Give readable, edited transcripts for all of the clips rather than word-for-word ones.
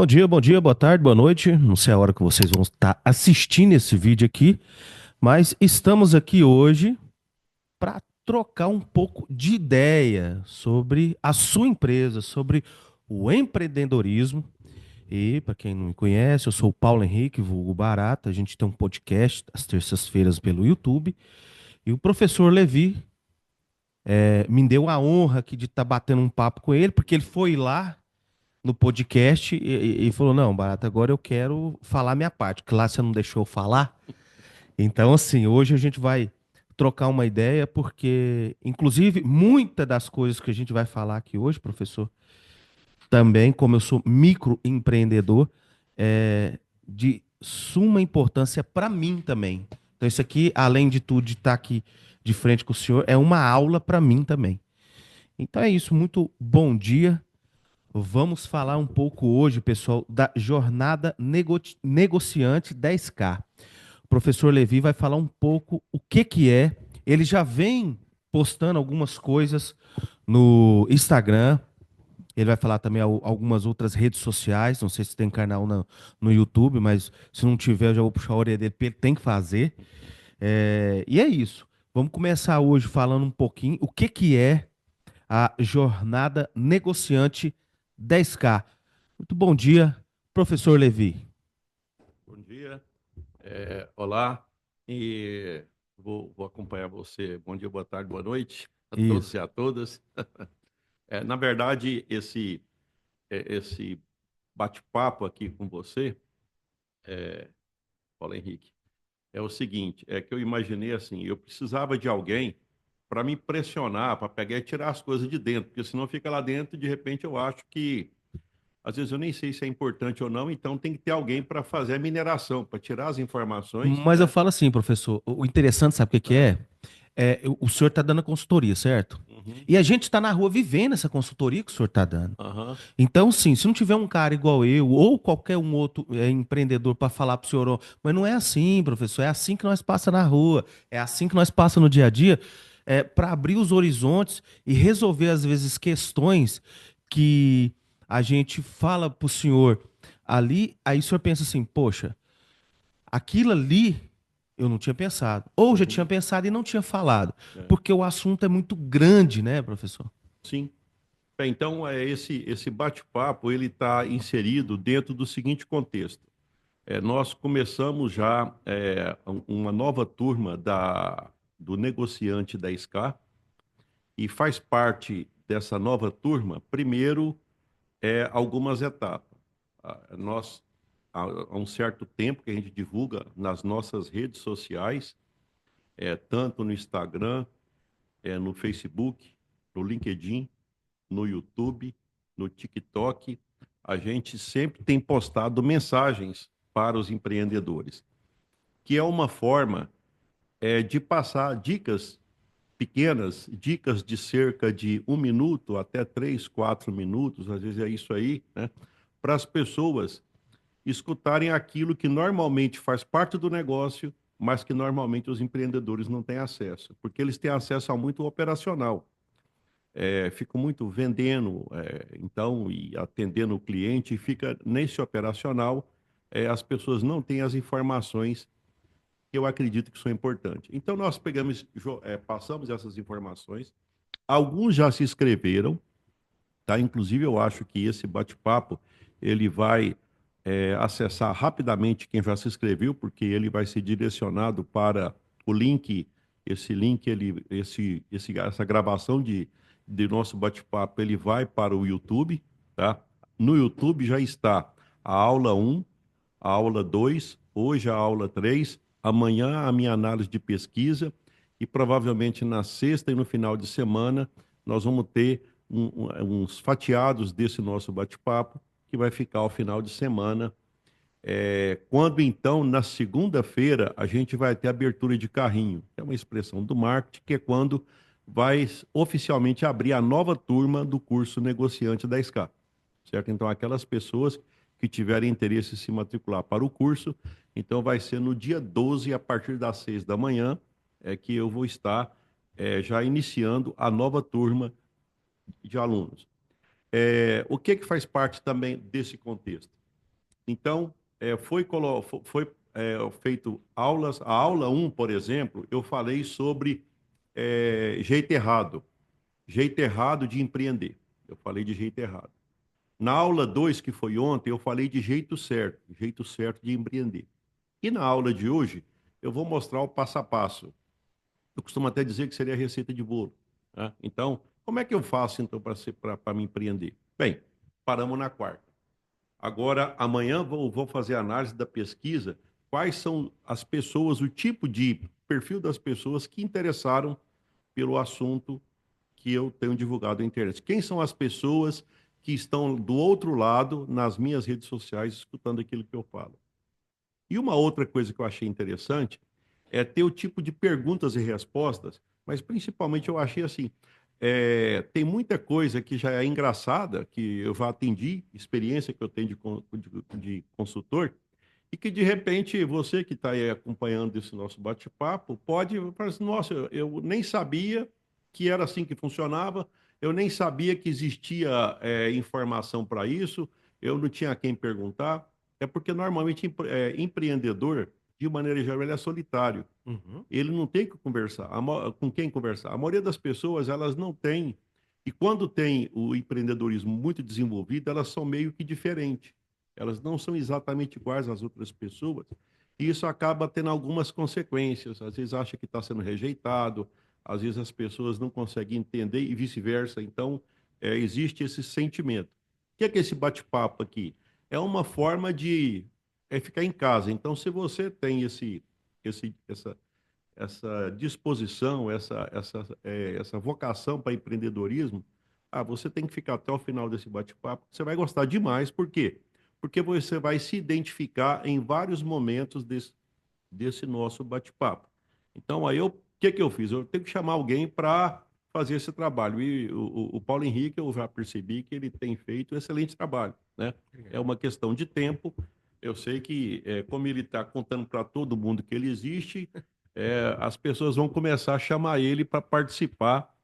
Bom dia, boa tarde, boa noite. Não sei a hora que vocês vão estar assistindo esse vídeo aqui, mas estamos aqui hoje para trocar um pouco de ideia sobre a sua empresa, sobre o empreendedorismo. E, para quem não me conhece, eu sou o Paulo Henrique, vulgo Barata. A gente tem um podcast às terças-feiras pelo YouTube. E o professor Levi me deu a honra aqui de estar batendo um papo com ele, porque ele foi lá no podcast e falou: Não, Barata, agora eu quero falar minha parte, que lá você não deixou eu falar. Então, assim, hoje a gente vai trocar uma ideia, porque, inclusive, muitas das coisas que a gente vai falar aqui hoje, professor, também, como eu sou microempreendedor, é de suma importância para mim também. Então, isso aqui, além de tudo, de estar aqui de frente com o senhor, é uma aula para mim também. Então é isso, muito bom dia. Vamos falar um pouco hoje, pessoal, da jornada negociante 10K. O professor Levi vai falar um pouco o que que é. Ele já vem postando algumas coisas no Instagram. Ele vai falar também algumas outras redes sociais. Não sei se tem canal no YouTube, mas se não tiver, eu já vou puxar a orelha dele, porque ele tem que fazer. E é isso. Vamos começar hoje falando um pouquinho o que que é a jornada negociante 10K. Muito bom dia, professor Levi. Bom dia, olá, e vou acompanhar você. Bom dia, boa tarde, boa noite a todos Isso. e a todas. Na verdade, esse bate-papo aqui com você, Paulo Henrique, é o seguinte, é que eu imaginei assim, eu precisava de alguém para me pressionar, para pegar e tirar as coisas de dentro, porque senão fica lá dentro e de repente eu acho que às vezes eu nem sei se é importante ou não, então tem que ter alguém para fazer a mineração, para tirar as informações, Mas eu né? falo assim, professor, o interessante, sabe o que que Ah, é? O senhor está dando a consultoria, certo? uhum, E a gente está na rua vivendo essa consultoria que o senhor está dando. aham. Então, sim, se não tiver um cara igual eu ou qualquer um outro empreendedor para falar para o senhor, "Ó, mas não é assim, professor, é assim que nós passa na rua, é assim que nós passa no dia a dia, para abrir os horizontes e resolver, às vezes, questões que a gente fala para o senhor ali, aí o senhor pensa assim, poxa, aquilo ali eu não tinha pensado. Ou já tinha Uhum. pensado e não tinha falado. É. Porque o assunto é muito grande, né, professor? Sim. Então, esse bate-papo ele está inserido dentro do seguinte contexto. Nós começamos já uma nova turma do negociante da SCA e faz parte dessa nova turma, primeiro, algumas etapas. Nós, há um certo tempo que a gente divulga nas nossas redes sociais, tanto no Instagram, no Facebook, no LinkedIn, no YouTube, no TikTok, a gente sempre tem postado mensagens para os empreendedores, que é uma forma de passar dicas pequenas, dicas de cerca de 1 minuto até 3, 4 minutos, às vezes é isso aí, né? Para as pessoas escutarem aquilo que normalmente faz parte do negócio, mas que normalmente os empreendedores não têm acesso, porque eles têm acesso a muito operacional. Fico muito vendendo, então, e atendendo o cliente, e fica nesse operacional, as pessoas não têm as informações que eu acredito que são importantes. Então, nós pegamos, passamos essas informações, alguns já se inscreveram, tá? Inclusive, eu acho que esse bate-papo, ele vai acessar rapidamente quem já se inscreveu, porque ele vai ser direcionado para o link, esse link, essa gravação de nosso bate-papo, ele vai para o YouTube, tá? No YouTube já está a aula 1, a aula 2, hoje a aula 3, amanhã a minha análise de pesquisa e provavelmente na sexta e no final de semana nós vamos ter uns fatiados desse nosso bate-papo que vai ficar ao final de semana. Quando então, na segunda-feira, a gente vai ter abertura de carrinho, que é uma expressão do marketing, que é quando vai oficialmente abrir a nova turma do curso Negociante da SCA, certo? Então, aquelas pessoas que tiverem interesse em se matricular para o curso, então vai ser no dia 12, a partir das 6 da manhã, que eu vou estar já iniciando a nova turma de alunos. O que faz parte também desse contexto? Então, foi feito aulas. A aula um, por exemplo, eu falei sobre jeito errado de empreender. Eu falei de jeito errado. Na aula 2 que foi ontem, eu falei de jeito certo de empreender. E na aula de hoje, eu vou mostrar o passo a passo. Eu costumo até dizer que seria a receita de bolo, né? Então, como é que eu faço então para me empreender? Bem, paramos na quarta. Agora, amanhã vou fazer a análise da pesquisa. Quais são as pessoas, o tipo de perfil das pessoas que interessaram pelo assunto que eu tenho divulgado na internet? Quem são as pessoas que estão do outro lado nas minhas redes sociais escutando aquilo que eu falo? E uma outra coisa que eu achei interessante é ter o tipo de perguntas e respostas, mas principalmente eu achei assim, tem muita coisa que já é engraçada, que eu já atendi, experiência que eu tenho de consultor, e que de repente você que está aí acompanhando esse nosso bate-papo pode falar assim, nossa, eu nem sabia que era assim que funcionava, eu nem sabia que existia informação para isso, eu não tinha a quem perguntar. É porque normalmente empreendedor, de maneira geral, ele é solitário. Uhum. Ele não tem que conversar. Com quem conversar? A maioria das pessoas, elas não têm. E quando tem o empreendedorismo muito desenvolvido, elas são meio que diferentes. Elas não são exatamente iguais às outras pessoas. E isso acaba tendo algumas consequências. Às vezes acha que está sendo rejeitado, às vezes as pessoas não conseguem entender e vice-versa. Então, existe esse sentimento. O que é esse bate-papo aqui? É uma forma de ficar em casa. Então, se você tem esse, essa, essa disposição, essa vocação para empreendedorismo, você tem que ficar até o final desse bate-papo. Você vai gostar demais. Por quê? Porque você vai se identificar em vários momentos desse nosso bate-papo. Então, aí, o que que eu fiz? Eu tenho que chamar alguém para fazer esse trabalho. E o Paulo Henrique, eu já percebi que ele tem feito um excelente trabalho, né? É uma questão de tempo. Eu sei que, como ele está contando para todo mundo que ele existe, as pessoas vão começar a chamar ele para participar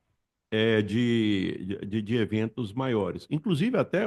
de eventos maiores. Inclusive, até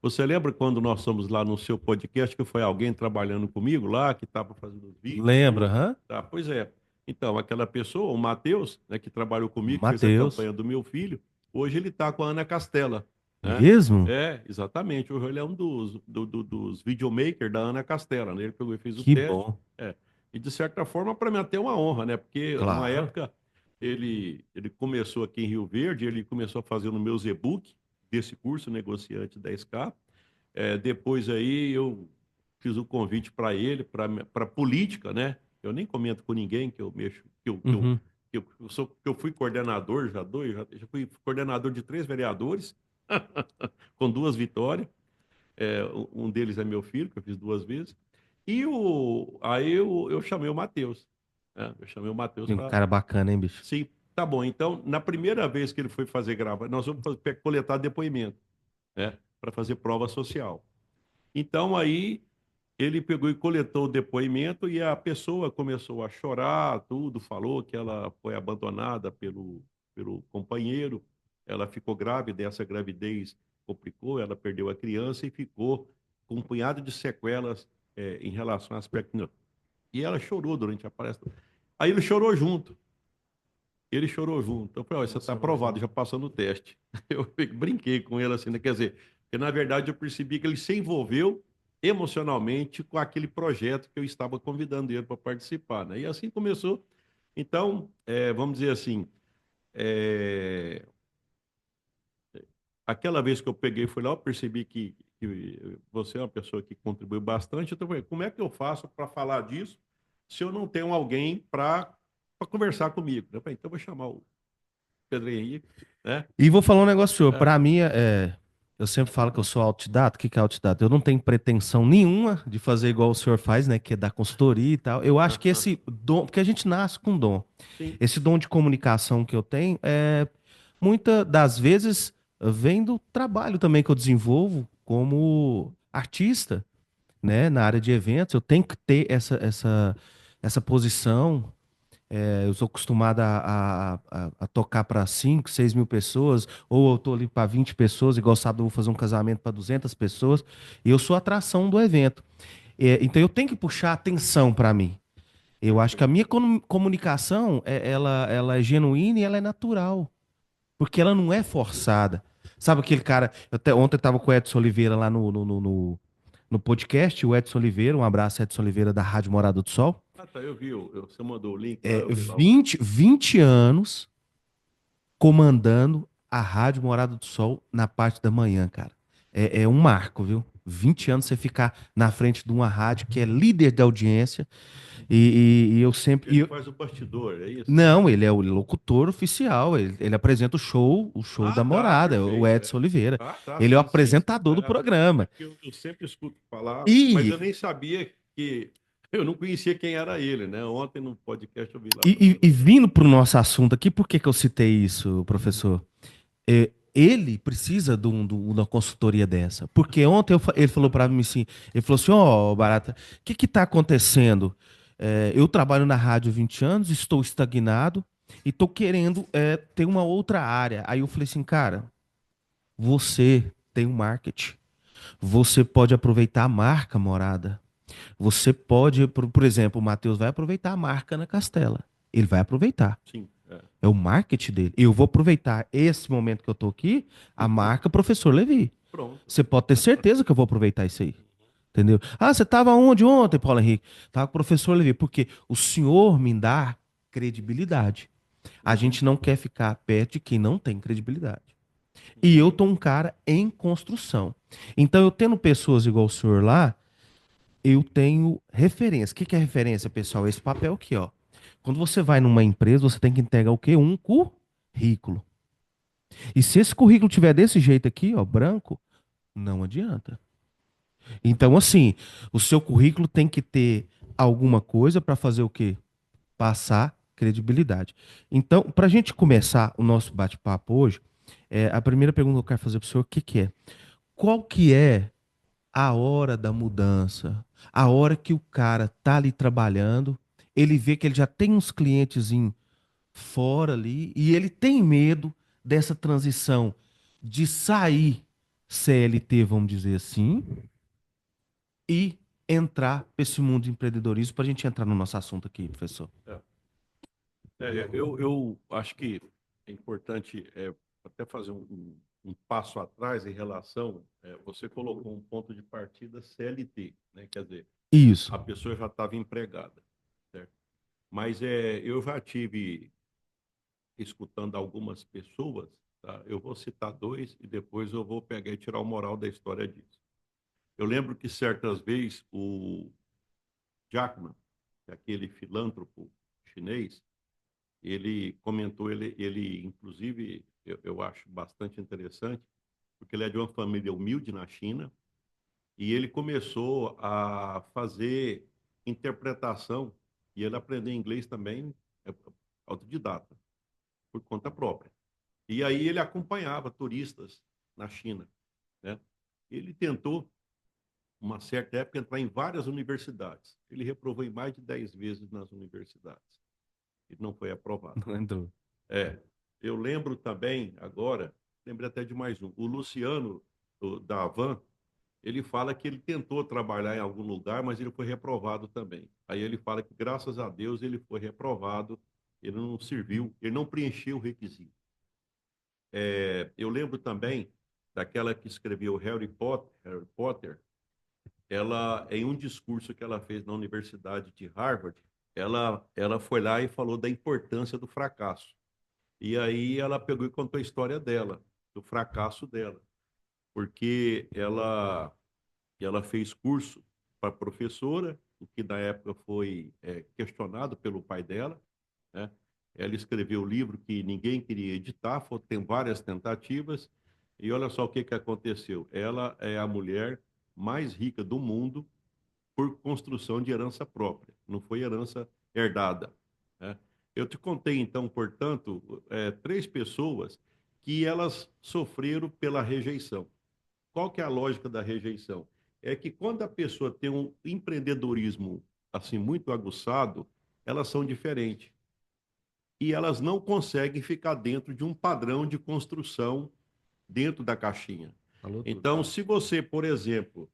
você lembra quando nós fomos lá no seu podcast que foi alguém trabalhando comigo lá, que estava fazendo os vídeos, Lembra, tudo? hã? Tá, pois é. Então, aquela pessoa, o Matheus, né, que trabalhou comigo, que fez a Matheus. campanha do meu filho, hoje ele está com a Ana Castela, né? Mesmo? Exatamente. Hoje ele é um dos videomakers da Ana Castela, né? Ele pegou e fez o Que teste. bom. É. E de certa forma, para mim, até uma honra, né? Porque uma Claro. época ele começou aqui em Rio Verde, ele começou a fazer no meus e-book desse curso Negociante 10K. Depois aí eu fiz o convite para ele, para política, né? Eu nem comento com ninguém que eu mexo, Uhum. que eu fui coordenador, já fui coordenador de 3 vereadores, com 2 vitórias. Um deles é meu filho, que eu fiz 2 vezes. Aí eu chamei o Matheus, né? Eu chamei o Matheus Um para. cara bacana, hein, bicho? Sim, tá bom. Então, na primeira vez que ele foi fazer gravar, nós vamos coletar depoimento, né? Para fazer prova social. Então, aí ele pegou e coletou o depoimento e a pessoa começou a chorar, tudo, falou que ela foi abandonada pelo companheiro, ela ficou grávida, essa gravidez complicou, ela perdeu a criança e ficou com um punhado de sequelas em relação ao aspecto. E ela chorou durante a palestra. Aí ele chorou junto. Ele chorou junto. Eu falei, olha, você está aprovado, já passou no teste. Eu brinquei com ele assim, né? Quer dizer, porque na verdade eu percebi que ele se envolveu emocionalmente com aquele projeto que eu estava convidando ele para participar, né? E assim começou. Então, vamos dizer assim, é, aquela vez que eu peguei e fui lá, eu percebi que você é uma pessoa que contribuiu bastante. Então, eu falei, como é que eu faço para falar disso se eu não tenho alguém para conversar comigo? Eu falei, então eu vou chamar o Pedro Henrique, né? E vou falar um negócio, senhor. É, Pra mim, eu sempre falo que eu sou autodidata. O que que é autodidata? Eu não tenho pretensão nenhuma de fazer igual o senhor faz, né? Que é dar consultoria e tal. Eu acho que aham, esse dom, porque a gente nasce com dom. sim, Esse dom de comunicação que eu tenho, muitas das vezes vem do trabalho também que eu desenvolvo como artista, né? Na área de eventos. Eu tenho que ter essa posição. Eu sou acostumado a tocar para 5, 6 mil pessoas, ou eu tô ali para 20 pessoas, igual sábado eu vou fazer um casamento para 200 pessoas, e eu sou a atração do evento. Então eu tenho que puxar atenção para mim. Eu acho que a Perfeito. minha comunicação, ela é genuína e ela é natural, porque ela não é forçada. Sabe aquele cara, ontem eu estava com o Edson Oliveira lá no podcast, o Edson Oliveira, um abraço, Edson Oliveira, da Rádio Morada do Sol. Ah, tá, eu vi. Você mandou o link lá, eu vi lá. 20 anos comandando a Rádio Morada do Sol na parte da manhã, cara. É um marco, viu? 20 anos você ficar na frente de uma rádio que é líder de audiência e eu sempre. Ele faz o bastidor, é isso? Não, ele é o locutor oficial, ele apresenta o show Ah, da tá, Morada, o perfeito. Edson Oliveira. Ah, tá, Ele é o sim, sim. apresentador do É programa. porque eu sempre escuto falar, mas E, eu nem sabia que. Eu não conhecia quem era ele, né? Ontem no podcast eu vi lá e também. vindo para o nosso assunto aqui, por que que eu citei isso, professor? Ele precisa de uma consultoria dessa. Porque ontem ele falou para mim assim, ele falou assim, ó, Barata, o que está acontecendo? Eu trabalho na rádio há 20 anos, estou estagnado e estou querendo ter uma outra área. Aí eu falei assim, cara, você tem um marketing. Você pode aproveitar a marca Morada. Você pode, por exemplo, o Matheus vai aproveitar a marca na Castela. Ele vai aproveitar. Sim, é. É o marketing dele. Eu vou aproveitar esse momento que eu tô aqui, a marca Professor Levi. Pronto. Você pode ter certeza que eu vou aproveitar isso aí. Entendeu? Ah, você estava onde ontem, Paulo Henrique? Tava com o professor Levi, porque o senhor me dá credibilidade. A Uhum. gente não quer ficar perto de quem não tem credibilidade. E eu tô um cara em construção. Então, eu tendo pessoas igual o senhor lá, eu tenho referência. O que que é referência, pessoal? Esse papel aqui, ó. Quando você vai numa empresa, você tem que entregar o quê? Um currículo. E se esse currículo tiver desse jeito aqui, ó, branco, não adianta. Então, assim, o seu currículo tem que ter alguma coisa para fazer o quê? Passar credibilidade. Então, para a gente começar o nosso bate-papo hoje, a primeira pergunta que eu quero fazer para o senhor, o que que é? Qual que é a hora da mudança? A hora que o cara tá ali trabalhando, ele vê que ele já tem uns clientes fora ali e ele tem medo dessa transição de sair CLT, vamos dizer assim, e entrar para esse mundo de empreendedorismo para a gente entrar no nosso assunto aqui, professor. É. Eu acho que é importante até fazer um passo atrás em relação. Você colocou um ponto de partida CLT, né? Quer dizer, Isso. a pessoa já estava empregada, certo? Mas eu já tive escutando algumas pessoas, tá? Eu vou citar dois e depois eu vou pegar e tirar o moral da história disso. Eu lembro que certas vezes o Jack Ma, que é aquele filântropo chinês, ele comentou, ele inclusive, eu acho bastante interessante, porque ele é de uma família humilde na China, e ele começou a fazer interpretação, e ele aprendeu inglês também, autodidata, por conta própria. E aí ele acompanhava turistas na China, né? Ele tentou, uma certa época, entrar em várias universidades. Ele reprovou em mais de 10 vezes nas universidades. Ele não foi aprovado. Não entrou. É, eu lembro também, agora, lembrei até de mais um. O Luciano, da Havan, ele fala que ele tentou trabalhar em algum lugar, mas ele foi reprovado também. Aí ele fala que, graças a Deus, ele foi reprovado, ele não serviu, ele não preencheu o requisito. Eu lembro também daquela que escreveu Harry Potter, ela, em um discurso que ela fez na Universidade de Harvard, ela foi lá e falou da importância do fracasso. E aí ela pegou e contou a história dela, do fracasso dela, porque ela fez curso para professora, o que na época foi questionado pelo pai dela, né? Ela escreveu o livro que ninguém queria editar, tem várias tentativas, e olha só o que aconteceu. Ela é a mulher mais rica do mundo por construção de herança própria, não foi herança herdada, né? Eu te contei, então, portanto, três pessoas que elas sofreram pela rejeição. Qual que é a lógica da rejeição? É que quando a pessoa tem um empreendedorismo assim muito aguçado, elas são diferentes. e elas não conseguem ficar dentro de um padrão de construção dentro da caixinha. Falou tudo. Então, se você, por exemplo,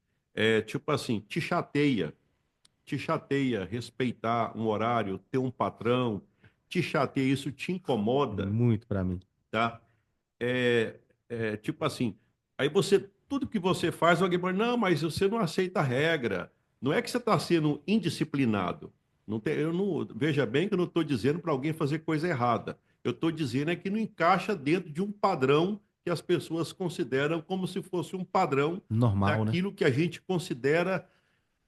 tipo assim, te chateia respeitar um horário, ter um patrão, te chateia, isso te incomoda, Muito para mim. tá? Tipo assim, aí você, tudo que você faz, alguém fala, não, mas você não aceita a regra. Não é que você está sendo indisciplinado. Não tem, eu não, veja bem que eu não estou dizendo para alguém fazer coisa errada. Eu estou dizendo é que não encaixa dentro de um padrão que as pessoas consideram como se fosse um padrão Normal, né? daquilo que a gente considera,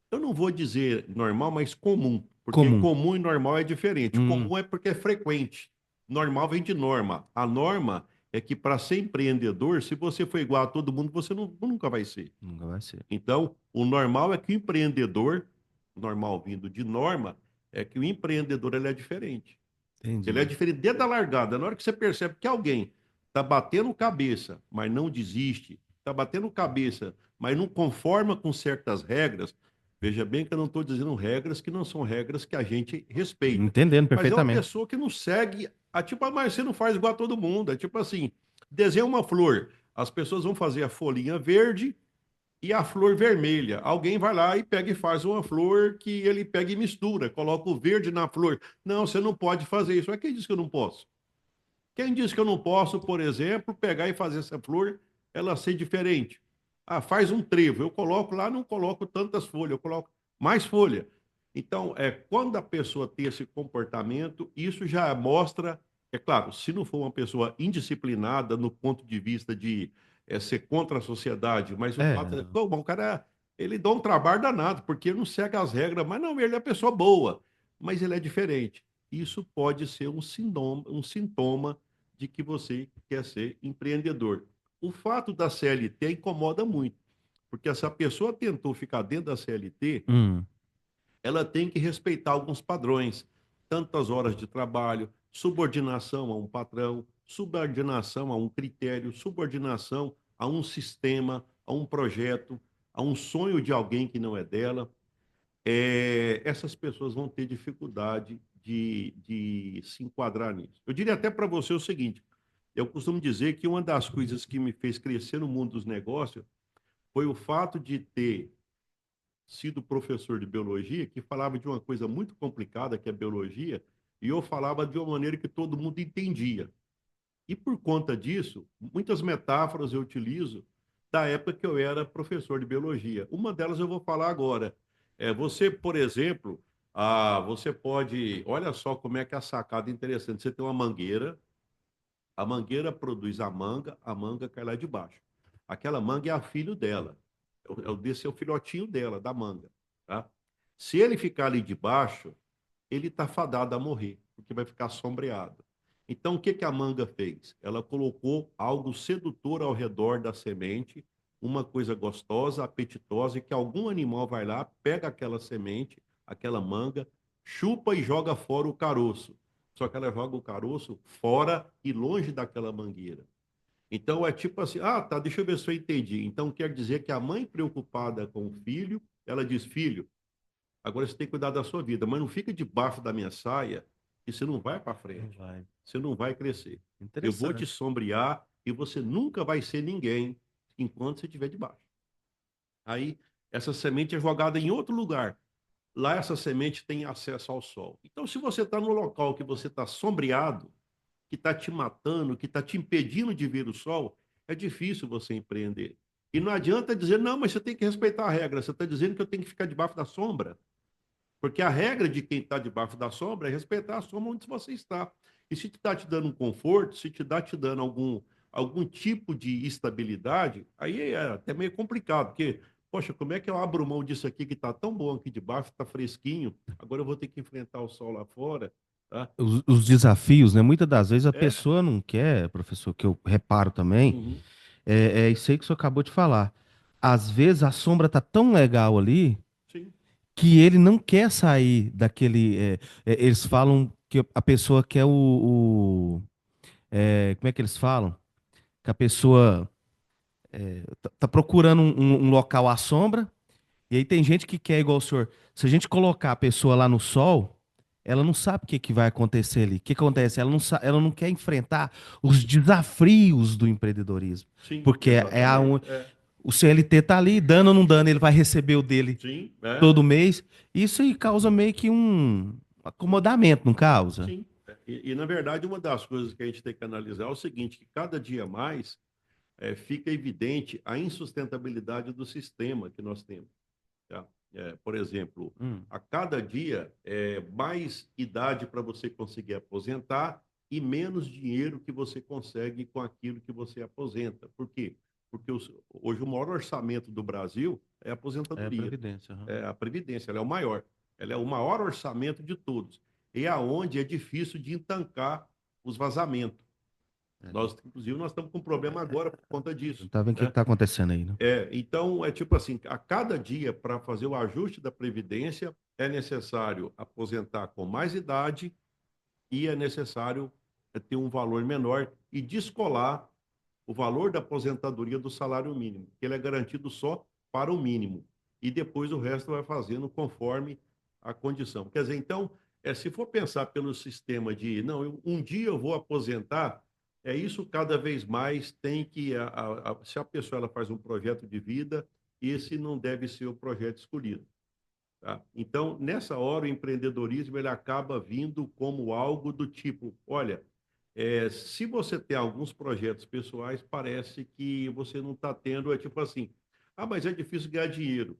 eu não vou dizer normal, mas comum. Porque Comum. comum e normal é diferente. Hum, Comum é porque é frequente. Normal vem de norma. A norma é que para ser empreendedor, se você for igual a todo mundo, você nunca vai ser. nunca vai ser. Então, o normal é que o empreendedor, normal vindo de norma, é que o empreendedor ele é diferente. Ele é Entendi. diferente desde a largada. Na hora que você percebe que alguém está batendo cabeça, mas não desiste, está batendo cabeça, mas não conforma com certas regras, veja bem que eu não estou dizendo regras que não são regras que a gente respeita. Entendendo Mas é uma perfeitamente. pessoa que não segue, tipo, mas você não faz igual a todo mundo. É tipo assim, desenha uma flor. As pessoas vão fazer a folhinha verde e a flor vermelha. Alguém vai lá e pega e faz uma flor que ele pega e mistura, coloca o verde na flor. Não, você não pode fazer isso. Mas quem disse que eu não posso? Quem disse que eu não posso, por exemplo, pegar e fazer essa flor ela ser diferente? Ah, faz um trevo. Eu coloco lá, não coloco tantas folhas, eu coloco mais folha. Então, quando a pessoa tem esse comportamento, isso já mostra, é claro, se não for uma pessoa indisciplinada no ponto de vista de ser contra a sociedade, mas o fato é, É, pô, o cara, ele dá um trabalho danado, porque ele não segue as regras, mas não, ele é pessoa boa, mas ele é diferente. Isso pode ser um sintoma de que você quer ser empreendedor. O fato da CLT incomoda muito, porque se a pessoa tentou ficar dentro da CLT, hum, ela tem que respeitar alguns padrões, tantas horas de trabalho, subordinação a um patrão, subordinação a um critério, subordinação a um sistema, a um projeto, a um sonho de alguém que não é dela. Essas pessoas vão ter dificuldade de se enquadrar nisso. Eu diria até para você o seguinte: eu costumo dizer que uma das coisas que me fez crescer no mundo dos negócios foi o fato de ter sido professor de biologia, que falava de uma coisa muito complicada, que é biologia, e eu falava de uma maneira que todo mundo entendia. E por conta disso, muitas metáforas eu utilizo da época que eu era professor de biologia. Uma delas eu vou falar agora. Você, por exemplo, você pode. Olha só como é que é a sacada interessante. Você tem uma mangueira, a mangueira produz a manga cai lá de baixo. Aquela manga é a filho dela. Desse é o filhotinho dela, da manga. Tá? Se ele ficar ali de baixo, ele está fadado a morrer, porque vai ficar sombreado. Então, o que, que a manga fez? Ela colocou algo sedutor ao redor da semente, uma coisa gostosa, apetitosa, e que algum animal vai lá, pega aquela semente, aquela manga, chupa e joga fora o caroço. Só que ela joga o caroço fora e longe daquela mangueira. Então é tipo assim, ah, tá, deixa eu ver se eu entendi. Então quer dizer que a mãe preocupada com o filho, ela diz, filho, agora você tem que cuidar da sua vida, mas não fica debaixo da minha saia, que você não vai para não frente. vai. Você não vai crescer. Eu vou te Interessante. sombrear e você nunca vai ser ninguém enquanto você estiver debaixo. Aí essa semente é jogada em outro lugar. Lá essa semente tem acesso ao sol. Então, se você está no local que você está sombreado, que está te matando, que está te impedindo de ver o sol, é difícil você empreender. E não adianta dizer, não, mas você tem que respeitar a regra. Você está dizendo que eu tenho que ficar debaixo da sombra. Porque a regra de quem está debaixo da sombra é respeitar a sombra onde você está. E se está te dando um conforto, se te dando algum tipo de estabilidade, aí é até meio complicado, porque, poxa, como é que eu abro mão disso aqui que está tão bom aqui debaixo, está fresquinho, agora eu vou ter que enfrentar o sol lá fora, tá? Os desafios, né? Muitas das vezes a É, pessoa não quer, professor, que eu reparo também, uhum, é isso aí que o senhor acabou de falar. Às vezes a sombra tá tão legal ali sim, que ele não quer sair daquele. Eles falam que a pessoa quer como é que eles falam? Que a pessoa tá procurando um local à sombra, e aí tem gente que quer igual o senhor. Se a gente colocar a pessoa lá no sol, ela não sabe o que, que vai acontecer ali. O que acontece? Ela não quer enfrentar os desafios do empreendedorismo. Sim, Porque exatamente. o CLT tá ali, dando ou não dando, ele vai receber o dele Sim, todo mês. Isso aí causa meio que um acomodamento, não causa? sim. Na verdade, uma das coisas que a gente tem que analisar é o seguinte, que cada dia mais fica evidente a insustentabilidade do sistema que nós temos. Tá? Por exemplo, Hum, a cada dia é mais idade para você conseguir aposentar e menos dinheiro que você consegue com aquilo que você aposenta. Por quê? Porque hoje o maior orçamento do Brasil é a é a aposentadoria. Previdência. Aham. É a Previdência, ela é o maior. Ela é o maior orçamento de todos. E é aonde é difícil de entancar os vazamentos. É. Inclusive, nós estamos com um problema agora por conta disso. Tá vendo o que, que Né? tá acontecendo aí, né? Então, é tipo assim, a cada dia, para fazer o ajuste da Previdência, é necessário aposentar com mais idade e é necessário ter um valor menor e descolar o valor da aposentadoria do salário mínimo, que ele é garantido só para o mínimo. E depois o resto vai fazendo conforme a condição. Quer dizer, então, se for pensar pelo sistema de, não, um dia eu vou aposentar, isso cada vez mais tem que, se a pessoa ela faz um projeto de vida, esse não deve ser o projeto escolhido. Tá? Então, nessa hora, o empreendedorismo ele acaba vindo como algo do tipo, olha, se você tem alguns projetos pessoais, parece que você não está tendo, é tipo assim, mas é difícil ganhar dinheiro,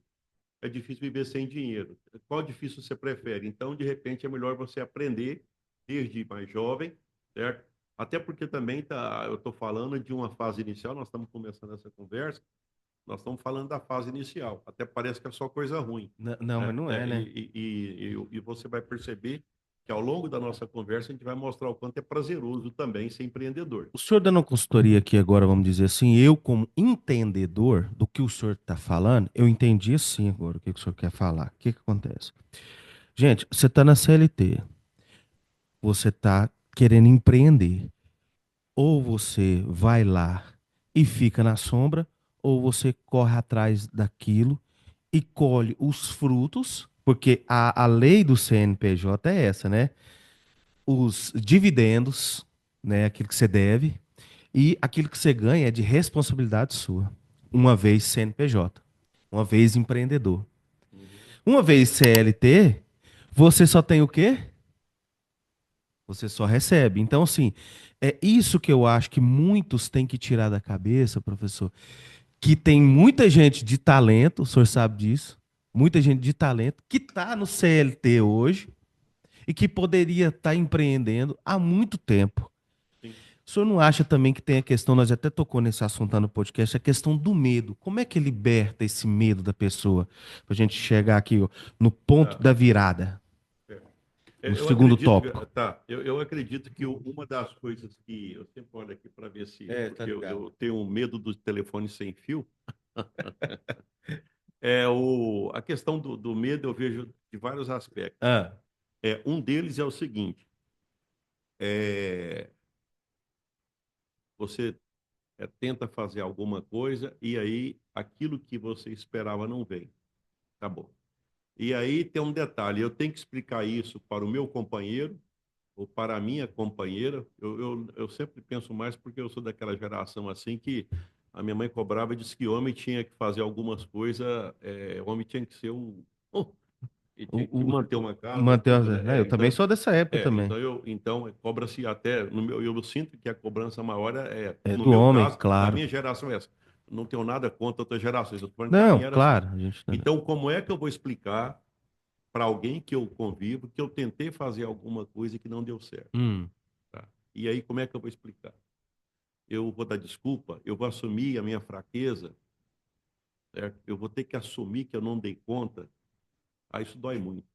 é difícil viver sem dinheiro. Qual difícil você prefere? Então, de repente, é melhor você aprender desde mais jovem, certo? Até porque também eu estou falando de uma fase inicial, nós estamos começando essa conversa, nós estamos falando da fase inicial. Até parece que é só coisa ruim, Não, mas né? não é, né? E você vai perceber que ao longo da nossa conversa a gente vai mostrar o quanto é prazeroso também ser empreendedor. O senhor dando uma consultoria aqui agora, vamos dizer assim, eu como entendedor do que o senhor está falando, eu entendi assim agora o que, que o senhor quer falar. O que que acontece? Gente, você está na CLT, você está querendo empreender. Ou você vai lá e fica na sombra, ou você corre atrás daquilo e colhe os frutos, porque a lei do CNPJ é essa, né? Os dividendos, né? Aquilo que você deve, e aquilo que você ganha é de responsabilidade sua. Uma vez CNPJ, uma vez empreendedor. Uhum. Uma vez CLT, você só tem o quê? Você só recebe. Então, assim, é isso que eu acho que muitos têm que tirar da cabeça, professor. Que tem muita gente de talento, o senhor sabe disso, muita gente de talento que está no CLT hoje e que poderia estar empreendendo há muito tempo. Sim. O senhor não acha também que tem a questão, nós até tocou nesse assunto lá no podcast, a questão do medo. Como é que liberta esse medo da pessoa? Para a gente chegar aqui ó, no ponto Tá. da virada, É. no Eu segundo acredito, tópico. tá, eu acredito que uma das coisas que eu sempre olho aqui para ver se, É, tá porque ligado. eu tenho medo do telefone sem fio, a questão do medo eu vejo de vários aspectos. Ah, Um deles é o seguinte, é, você tenta fazer alguma coisa e aí aquilo que você esperava não vem. Acabou. E aí tem um detalhe, eu tenho que explicar isso para o meu companheiro ou para a minha companheira. Eu sempre penso mais porque eu sou daquela geração assim que a minha mãe cobrava e disse que homem tinha que fazer algumas coisas, homem tinha que ser e tinha que o, manter uma casa, manter, tudo, né? eu também sou dessa época também. Então cobra-se até no meu, eu sinto que a cobrança maior É no do meu homem, caso, da claro. minha geração é essa. Não tenho nada contra outras gerações, eu tô falando que a Não, minha era assim. claro, a gente não. Então, como é que eu vou explicar para alguém que eu convivo que eu tentei fazer alguma coisa que não deu certo? Hum, Tá? E aí, como é que eu vou explicar? Eu vou dar desculpa, eu vou assumir a minha fraqueza, certo? Eu vou ter que assumir que eu não dei conta. Isso dói muito.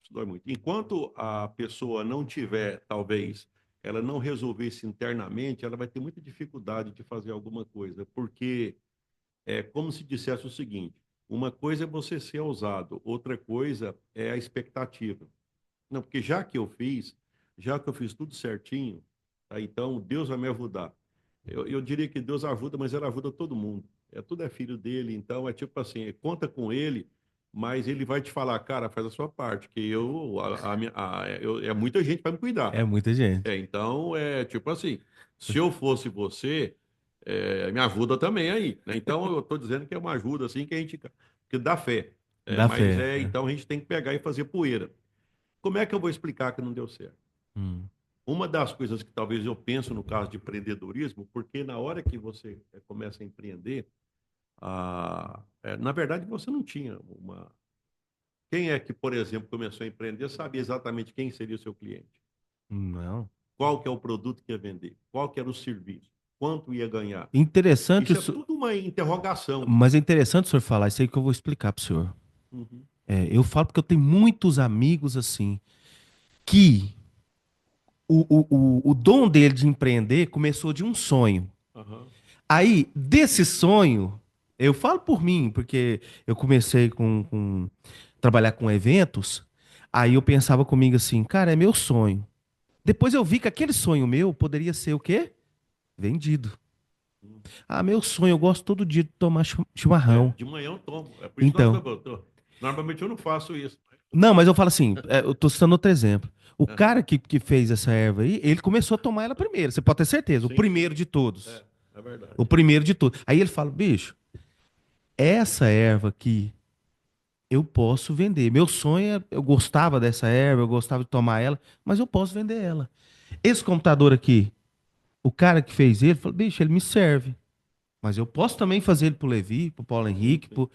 Isso dói muito. Enquanto a pessoa não tiver, talvez, ela não resolver isso internamente, ela vai ter muita dificuldade de fazer alguma coisa, porque é como se dissesse o seguinte: uma coisa é você ser ousado, outra coisa é a expectativa. Não, porque já que eu fiz tudo certinho, tá, então Deus vai me ajudar. Eu diria que Deus ajuda, mas ele ajuda todo mundo. Tudo é filho dele, então é tipo assim, conta com ele mas ele vai te falar, cara, faz a sua parte, que é muita gente para me cuidar. É muita gente. Então, é tipo assim, se eu fosse você, me ajuda também aí, né? Então, eu estou dizendo que é uma ajuda assim que a gente que dá fé. Dá fé. Então a gente tem que pegar e fazer poeira. Como é que eu vou explicar que não deu certo? Hum, Uma das coisas que talvez eu penso no caso de empreendedorismo, porque na hora que você começa a empreender, na verdade você não tinha uma. Quem é que, por exemplo, começou a empreender sabia exatamente quem seria o seu cliente? não. Qual que é o produto que ia vender? Qual que era o serviço? Quanto ia ganhar? Interessante, Isso é tudo uma interrogação. mas é interessante o senhor falar isso aí que eu vou explicar para o senhor. Uhum. Eu falo porque eu tenho muitos amigos assim, que o dom dele de empreender começou de um sonho. Aham. Aí, desse sonho, eu falo por mim, porque eu comecei trabalhar com eventos, aí eu pensava comigo assim, cara, é meu sonho. Depois eu vi que aquele sonho meu poderia ser o quê? Vendido. Uhum. Ah, meu sonho, eu gosto todo dia de tomar chimarrão. De manhã eu tomo. É por isso que nós Então, estamos. Normalmente eu não faço isso. não, mas eu falo assim, eu tô citando outro exemplo. O Aham. cara que fez essa erva aí, ele começou a tomar ela primeiro, você pode ter certeza, o Sim, primeiro sim. de todos. É O verdade. primeiro de todos. Aí ele fala, bicho, essa erva aqui eu posso vender. Meu sonho é, eu gostava dessa erva, eu gostava de tomar ela, mas eu posso vender ela. Esse computador aqui, o cara que fez ele, falou, bicho, ele me serve. Mas eu posso também fazer ele pro Levi, pro Paulo Sim, Henrique, sim.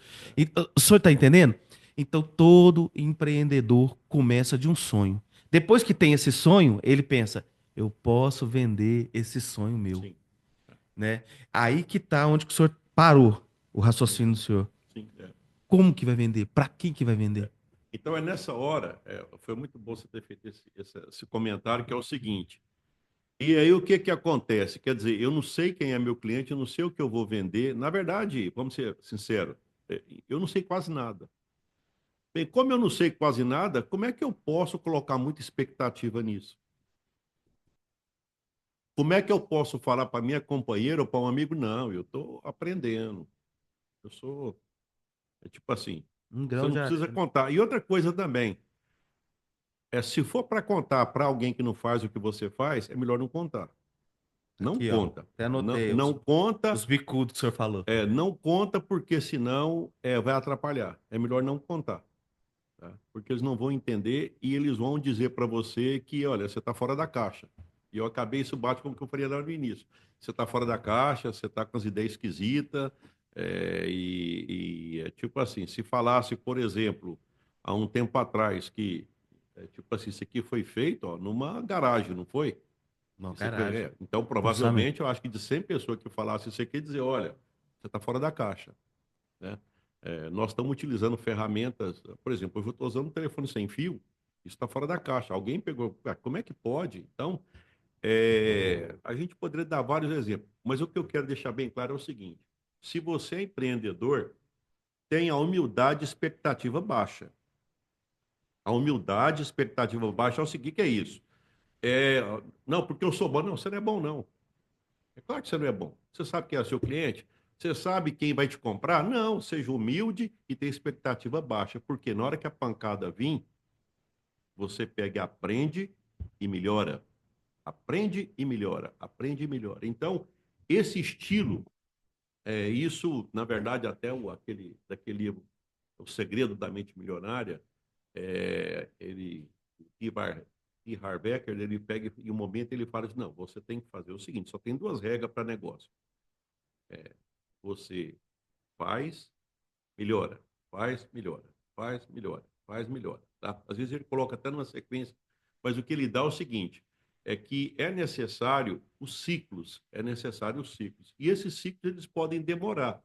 O senhor tá entendendo? Então todo empreendedor começa de um sonho. Depois que tem esse sonho, ele pensa, eu posso vender esse sonho meu, Sim. né? Aí que tá onde que o senhor parou o raciocínio do Uhum. senhor. Sim, Como que vai vender? Para quem que vai vender? Então é nessa hora, foi muito bom você ter feito esse comentário, que é o seguinte. E aí o que que acontece? Quer dizer, eu não sei quem é meu cliente, eu não sei o que eu vou vender. Na verdade, vamos ser sinceros, eu não sei quase nada. Bem, como eu não sei quase nada, como é que eu posso colocar muita expectativa nisso? Como é que eu posso falar para minha companheira ou para um amigo, não, eu estou aprendendo. Eu sou, tipo assim, Um você grão não de precisa areia. contar. E outra coisa também, se for para contar para alguém que não faz o que você faz, é melhor não contar. Não Aqui, ó. conta. Até Não, anotei não conta, os bicudos que o senhor falou. não conta porque senão vai atrapalhar. É melhor não contar, tá? Porque eles não vão entender e eles vão dizer para você que, olha, você está fora da caixa. E eu acabei, isso bate como que eu faria lá no início. Você está fora da caixa, você está com as ideias esquisitas, é tipo assim, se falasse, por exemplo, há um tempo atrás que, tipo assim, isso aqui foi feito, ó, numa garagem, não foi? Não, garagem. Então, Orçamento. provavelmente, eu acho que de 100 pessoas que falassem isso aqui, ia dizer, olha, você está fora da caixa, né? Nós estamos utilizando ferramentas, por exemplo, eu estou usando um telefone sem fio, isso está fora da caixa. Alguém pegou, como é que pode? Então, a gente poderia dar vários exemplos, mas o que eu quero deixar bem claro é o seguinte: se você é empreendedor, tenha humildade e expectativa baixa. A humildade e expectativa baixa é o seguinte, que é isso? É, não, porque eu sou bom. Não, você não é bom, não. É claro que você não é bom. Você sabe quem é seu cliente? Você sabe quem vai te comprar? Não, seja humilde e tenha expectativa baixa, porque na hora que a pancada vir, você pega e aprende e melhora. Aprende e melhora, aprende e melhora. Então, esse estilo, isso, na verdade, até daquele livro, O Segredo da Mente Milionária, ele, Ivar Harbecker, ele pega e em um momento ele fala assim, não, você tem que fazer o seguinte, só tem duas regras para negócio. Você faz, melhora, faz, melhora, faz, melhora, faz, melhora. Tá? Às vezes ele coloca até numa sequência, mas o que ele dá é o seguinte, é que é necessário os ciclos, é necessário os ciclos. E esses ciclos eles podem demorar.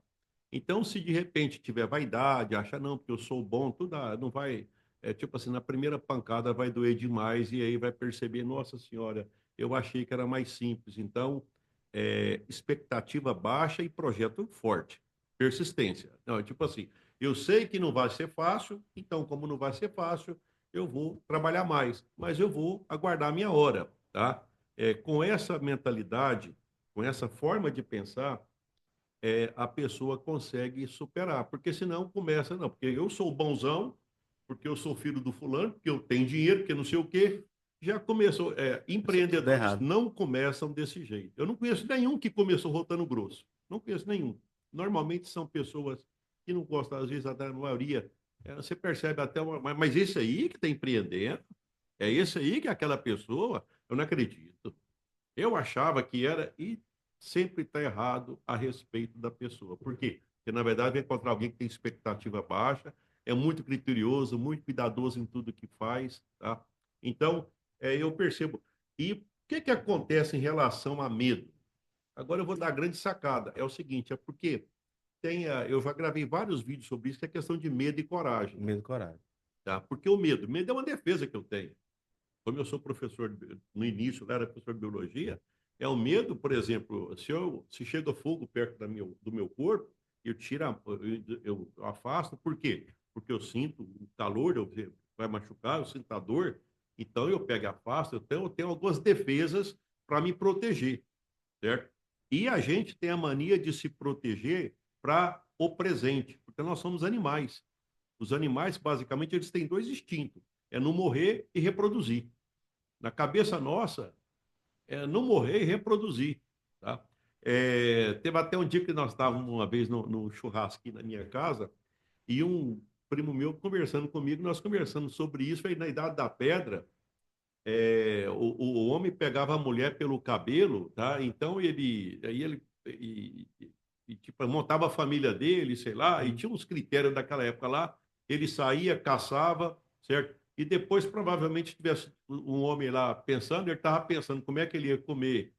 Então, se de repente tiver vaidade, acha, não, porque eu sou bom, tudo não vai. Tipo assim, na primeira pancada vai doer demais e aí vai perceber, nossa senhora, eu achei que era mais simples. Então, expectativa baixa e projeto forte. Persistência. Não, é tipo assim, eu sei que não vai ser fácil, então, como não vai ser fácil, eu vou trabalhar mais, mas eu vou aguardar a minha hora, tá? Com essa mentalidade, com essa forma de pensar, a pessoa consegue superar. Porque senão começa, não, porque eu sou bonzão, porque eu sou filho do fulano, porque eu tenho dinheiro, porque não sei o quê. Já começou. Isso tudo Empreendedores errado. não começam desse jeito. Eu não conheço nenhum que começou rotando grosso. Não conheço nenhum. Normalmente são pessoas que não gostam, às vezes, até a maioria. Você percebe até uma. Mas esse aí que está empreendendo, é esse aí que é aquela pessoa, eu não acredito. Eu achava que era e sempre está errado a respeito da pessoa. Por quê? Porque, na verdade, vai encontrar alguém que tem expectativa baixa, é muito criterioso, muito cuidadoso em tudo que faz, tá? Então, eu percebo. E o que que acontece em relação a medo? Agora eu vou dar a grande sacada. É o seguinte, é porque eu já gravei vários vídeos sobre isso, que é questão de medo e coragem, Medo e coragem. tá? Porque medo é uma defesa que eu tenho. Como eu sou professor, no início, eu era professor de biologia, é o medo, por exemplo, se chega fogo perto do meu corpo, eu tiro, eu afasto, por quê? Porque eu sinto o calor, vai machucar, eu sinto a dor, então eu pego e afasto, então eu tenho algumas defesas para me proteger, certo? E a gente tem a mania de se proteger para o presente, porque nós somos animais. Os animais, basicamente, eles têm dois instintos, é não morrer e reproduzir. Na cabeça nossa, não morrer e reproduzir, tá? Teve até um dia que nós estávamos uma vez no churrasco aqui na minha casa e um primo meu conversando comigo, nós conversamos sobre isso, aí na Idade da Pedra, o homem pegava a mulher pelo cabelo, tá? Então tipo, montava a família dele, sei lá, e tinha uns critérios daquela época lá. Ele saía, caçava, certo? E depois, provavelmente, tivesse um homem lá pensando, ele estava pensando como é que ele ia comer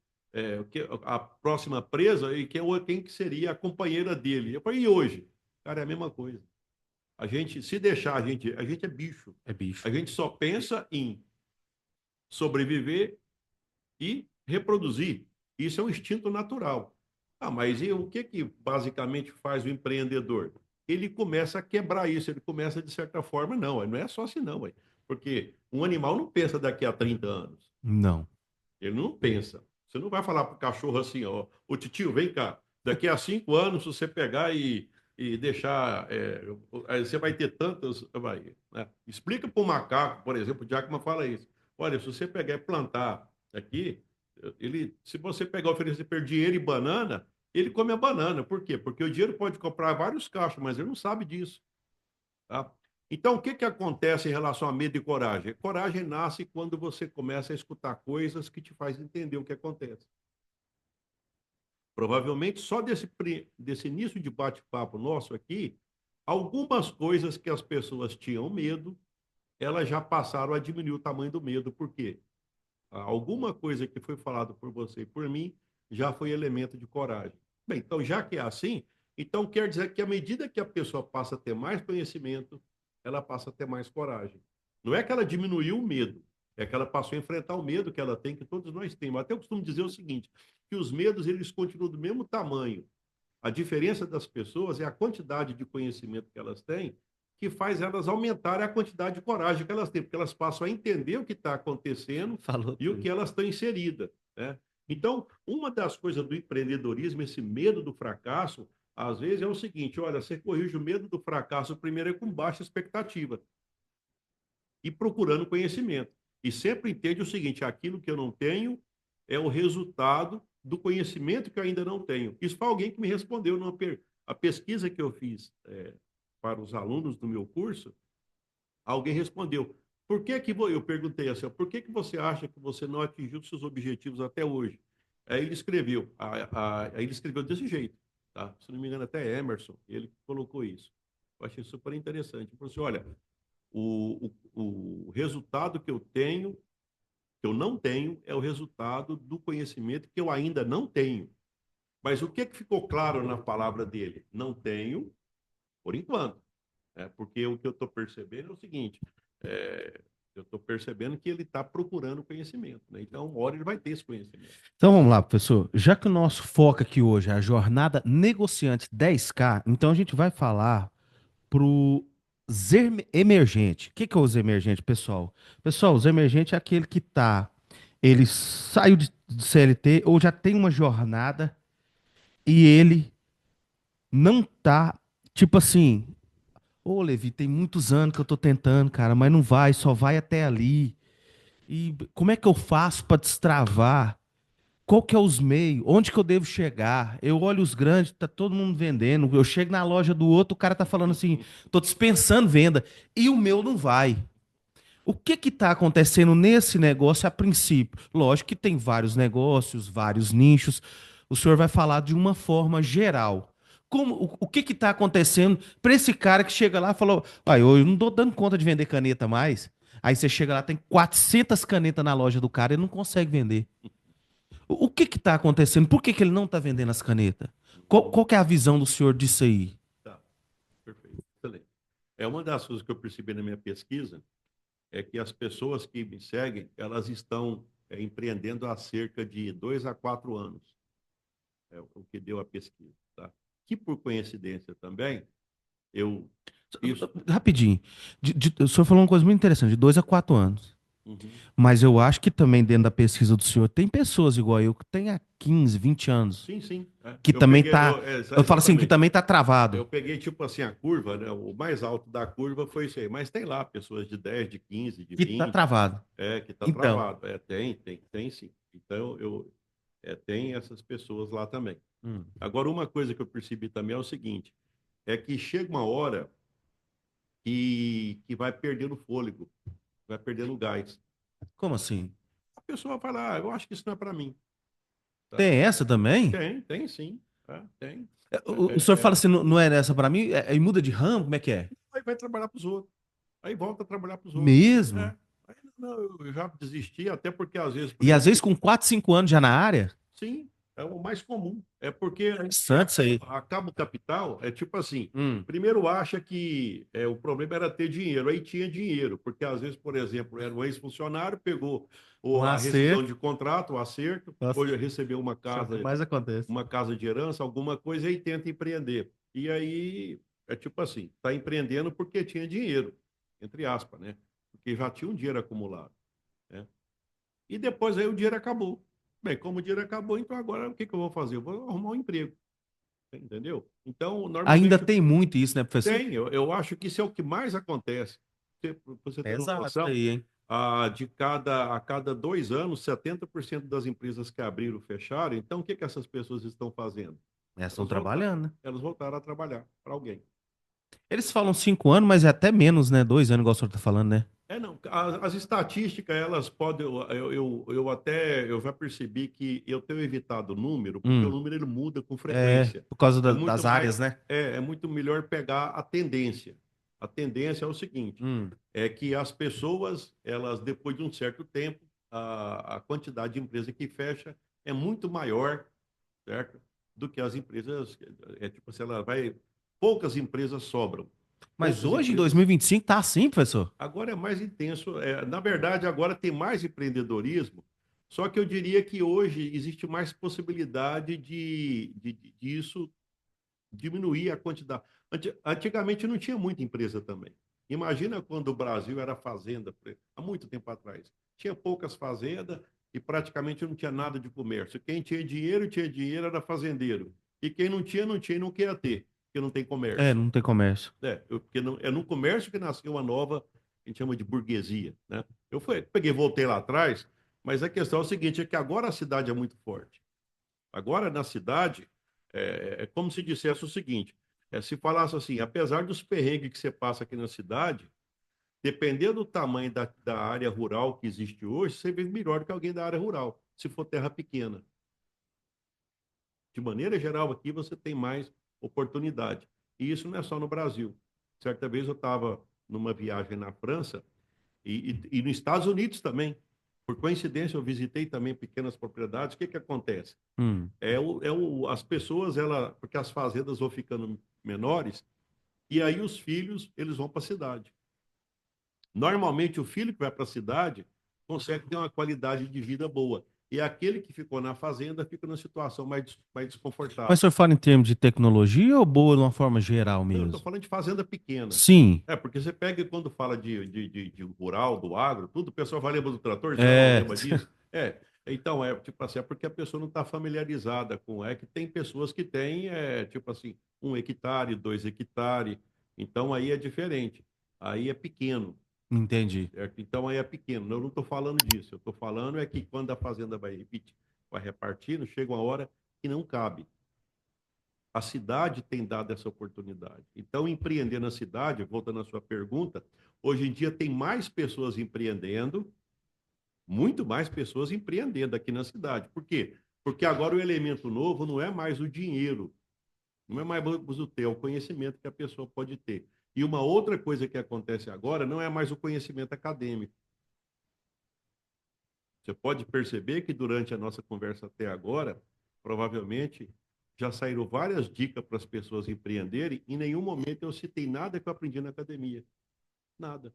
a próxima presa e quem que seria a companheira dele. Eu falei, e hoje? Cara, é a mesma coisa. A gente, se deixar, a gente é bicho. É bicho. A gente só pensa em sobreviver e reproduzir. Isso é um instinto natural. Ah, mas e o que que basicamente faz o empreendedor? Ele começa a quebrar isso, ele começa de certa forma, não é só assim não, ué. Porque um animal não pensa daqui a 30 anos. Não. Ele não pensa. Você não vai falar para o cachorro assim, ó, ô titio, vem cá, daqui a 5 anos, se você pegar e deixar, aí você vai ter tantas. Vai, né? Explica para o macaco, por exemplo, o Jackman fala isso. Olha, se você pegar e plantar aqui, se você pegar e oferecer para ele dinheiro e banana, ele come a banana. Por quê? Porque o dinheiro pode comprar vários cachos, mas ele não sabe disso. Tá? Então, o que que acontece em relação a medo e coragem? Coragem nasce quando você começa a escutar coisas que te faz entender o que acontece. Provavelmente, só desse início de bate-papo nosso aqui, algumas coisas que as pessoas tinham medo, elas já passaram a diminuir o tamanho do medo. Por quê? Alguma coisa que foi falado por você e por mim já foi elemento de coragem. Bem, então, já que é assim, então quer dizer que à medida que a pessoa passa a ter mais conhecimento, ela passa a ter mais coragem. Não é que ela diminuiu o medo, é que ela passou a enfrentar o medo que ela tem, que todos nós temos. Até eu costumo dizer o seguinte, que os medos eles continuam do mesmo tamanho. A diferença das pessoas é a quantidade de conhecimento que elas têm, que faz elas aumentarem a quantidade de coragem que elas têm, porque elas passam a entender o que está acontecendo Falou e o tudo. que elas estão inseridas, né? Então, uma das coisas do empreendedorismo, esse medo do fracasso, às vezes é o seguinte: olha, você corrige o medo do fracasso primeiro é com baixa expectativa e procurando conhecimento. E sempre entende o seguinte: aquilo que eu não tenho é o resultado do conhecimento que eu ainda não tenho. Isso foi alguém que me respondeu a pesquisa que eu fiz para os alunos do meu curso. Alguém respondeu: por que que eu perguntei assim, por que que você acha que você não atingiu seus objetivos até hoje? Aí ele escreveu desse jeito, tá? Se não me engano, até Emerson, ele colocou isso. Eu achei super interessante. Ele falou assim: olha, o resultado que eu tenho, que eu não tenho, é o resultado do conhecimento que eu ainda não tenho. Mas o que que ficou claro na palavra dele? Não tenho, por enquanto. Porque o que eu estou percebendo é o seguinte: é, eu estou percebendo que ele está procurando conhecimento, né? Então, uma hora ele vai ter esse conhecimento. Então vamos lá, professor. Já que o nosso foco aqui hoje é a jornada negociante 10K, então a gente vai falar pro emergente. O que que é os emergentes, pessoal? Pessoal, os emergentes é aquele que tá, ele saiu de CLT ou já tem uma jornada e ele não tá, tipo assim, ô Levi, tem muitos anos que eu tô tentando, cara, mas não vai, só vai até ali. E como é que eu faço para destravar? Qual que é os meios? Onde que eu devo chegar? Eu olho os grandes, tá todo mundo vendendo. Eu chego na loja do outro, o cara tá falando assim, tô dispensando venda. E o meu não vai. O que que tá acontecendo nesse negócio a princípio? Lógico que tem vários negócios, vários nichos. O senhor vai falar de uma forma geral. Como, o que que tá acontecendo para esse cara que chega lá e falou, ah, eu não tô dando conta de vender caneta mais. Aí você chega lá, tem 400 canetas na loja do cara e não consegue vender. O que que tá acontecendo? Por que que ele não tá vendendo as canetas? Qual que é a visão do senhor disso aí? Tá, perfeito. Excelente. É uma das coisas que eu percebi na minha pesquisa é que as pessoas que me seguem, elas estão empreendendo há cerca de 2 a 4 anos. É o que deu a pesquisa, tá? Que por coincidência também, eu isso. Rapidinho. O senhor falou uma coisa muito interessante, de 2 a 4 anos. Uhum. Mas eu acho que também dentro da pesquisa do senhor tem pessoas igual eu que tem há 15, 20 anos. Sim, sim. Que Eu também peguei, tá. Eu falo assim, que exatamente. também tá travado. Eu peguei tipo assim a curva, né? O mais alto da curva foi isso aí. Mas tem lá pessoas de 10, de 15, de Que tá 20, travado. que tá Então. travado. Tem sim. Então tem essas pessoas lá também. Hum. Agora, uma coisa que eu percebi também é o seguinte: é que chega uma hora que vai perdendo fôlego, vai perdendo gás. Como assim? A pessoa fala, eu acho que isso não é para mim. Tá? Tem essa também? Tem sim. Tem. O senhor fala assim, não, não é essa pra mim? E muda de ramo? Como é que é? Aí vai trabalhar para os outros. Aí volta a trabalhar para os outros. Mesmo? É. Aí, não, eu já desisti, até porque às vezes, por E às exemplo, vezes com 4, 5 anos já na área? sim, é o mais comum. É porque Interessante isso aí. acaba o capital, é tipo assim, Hum. primeiro acha que o problema era ter dinheiro, aí tinha dinheiro, porque às vezes, por exemplo, era um ex-funcionário, pegou Um a rescisão acerto. de contrato, o acerto, Nossa, ou recebeu isso é o que mais acontece. uma casa de herança, alguma coisa, e tenta empreender. E aí, é tipo assim, está empreendendo porque tinha dinheiro, entre aspas, né? Porque já tinha um dinheiro acumulado, né? E depois aí o dinheiro acabou. Bem, como o dinheiro acabou, então agora o que que eu vou fazer? Eu vou arrumar um emprego, entendeu? Então, Ainda normalmente tem muito isso, né, professor? tem, eu acho que isso é o que mais acontece. Pra você É ter uma exato isso noção, aí, hein? a cada 2 anos, 70% das empresas que abriram fecharam. Então, o que que essas pessoas estão fazendo? Elas estão Elas voltaram, trabalhando, né? elas voltaram a trabalhar para alguém. Eles falam 5 anos, mas é até menos, né? 2 anos, igual o senhor tá falando, né? Não, as estatísticas, elas podem, eu já percebi que eu tenho evitado o número, porque o Hum. número ele muda com É, frequência. por causa É muito das mais, áreas, né? é muito melhor pegar a tendência. A tendência é o seguinte, Hum. é que as pessoas, elas, depois de um certo tempo, a quantidade de empresa que fecha é muito maior, certo? Do que as empresas, tipo, se ela vai, poucas empresas sobram. Mas Poucas hoje, em empresas 2025, tá assim, professor? agora é mais intenso. Na verdade, agora tem mais empreendedorismo, só que eu diria que hoje existe mais possibilidade de isso diminuir a quantidade. Antigamente não tinha muita empresa também. Imagina quando o Brasil era fazenda, há muito tempo atrás. Tinha poucas fazendas e praticamente não tinha nada de comércio. Quem tinha dinheiro, era fazendeiro. E quem não tinha, não tinha e não queria ter, porque não tem É, comércio. não tem comércio. Porque é no comércio que nasceu uma nova, a gente chama de burguesia, né? Peguei, voltei lá atrás, mas a questão é o seguinte, é que agora a cidade é muito forte. Agora na cidade, é como se dissesse o seguinte, se falasse assim, apesar dos perrengues que você passa aqui na cidade, dependendo do tamanho da área rural que existe hoje, você vive melhor do que alguém da área rural, se for terra pequena. De maneira geral, aqui você tem mais oportunidade. E isso não é só no Brasil. Certa vez eu estava numa viagem na França e nos Estados Unidos também. Por coincidência, eu visitei também pequenas propriedades. O que que acontece? Hum. As pessoas, porque as fazendas vão ficando menores, e aí os filhos, eles vão para a cidade. Normalmente, o filho que vai para a cidade consegue ter uma qualidade de vida boa. E aquele que ficou na fazenda fica numa situação mais Mas o desconfortável. senhor fala em termos de tecnologia ou boa de uma forma geral Não, eu estou mesmo? falando de fazenda pequena. Sim. Porque você pega e quando fala de rural, do agro, tudo, o pessoal vai lembrar do trator, geral É. lembra disso. Então, é tipo assim, é porque a pessoa não está familiarizada com. É que tem pessoas que têm, tipo assim, 1 hectare, 2 hectares. Então aí é diferente. Aí é pequeno, Entendi. certo? Então aí é pequeno. Eu não estou falando disso. Eu estou falando é que quando a fazenda vai repetir, vai repartindo, chega uma hora que não cabe. A cidade tem dado essa oportunidade. Então, empreender na cidade, voltando à sua pergunta, hoje em dia tem mais pessoas empreendendo, muito mais pessoas empreendendo aqui na cidade. Por quê? Porque agora o elemento novo não é mais o dinheiro, não é mais o ter, é o conhecimento que a pessoa pode ter. E uma outra coisa que acontece agora não é mais o conhecimento acadêmico. Você pode perceber que durante a nossa conversa até agora, provavelmente já saíram várias dicas para as pessoas empreenderem. Em nenhum momento eu citei nada que eu aprendi na academia. Nada.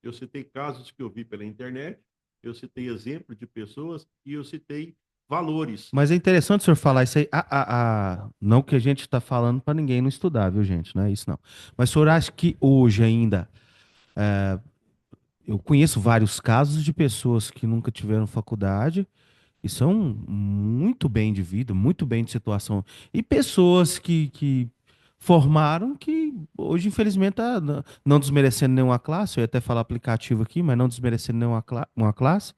Eu citei casos que eu vi pela internet, eu citei exemplos de pessoas e eu citei valores. Mas é interessante o senhor falar isso aí. Não que a gente está falando para ninguém não estudar, viu, gente? Não é isso, não. Mas o senhor acha que hoje ainda. Eu conheço vários casos de pessoas que nunca tiveram faculdade e são muito bem de vida, muito bem de situação. E pessoas que formaram que hoje, infelizmente, não desmerecendo nenhuma classe, eu ia até falar aplicativo aqui, mas não desmerecendo nenhuma uma classe,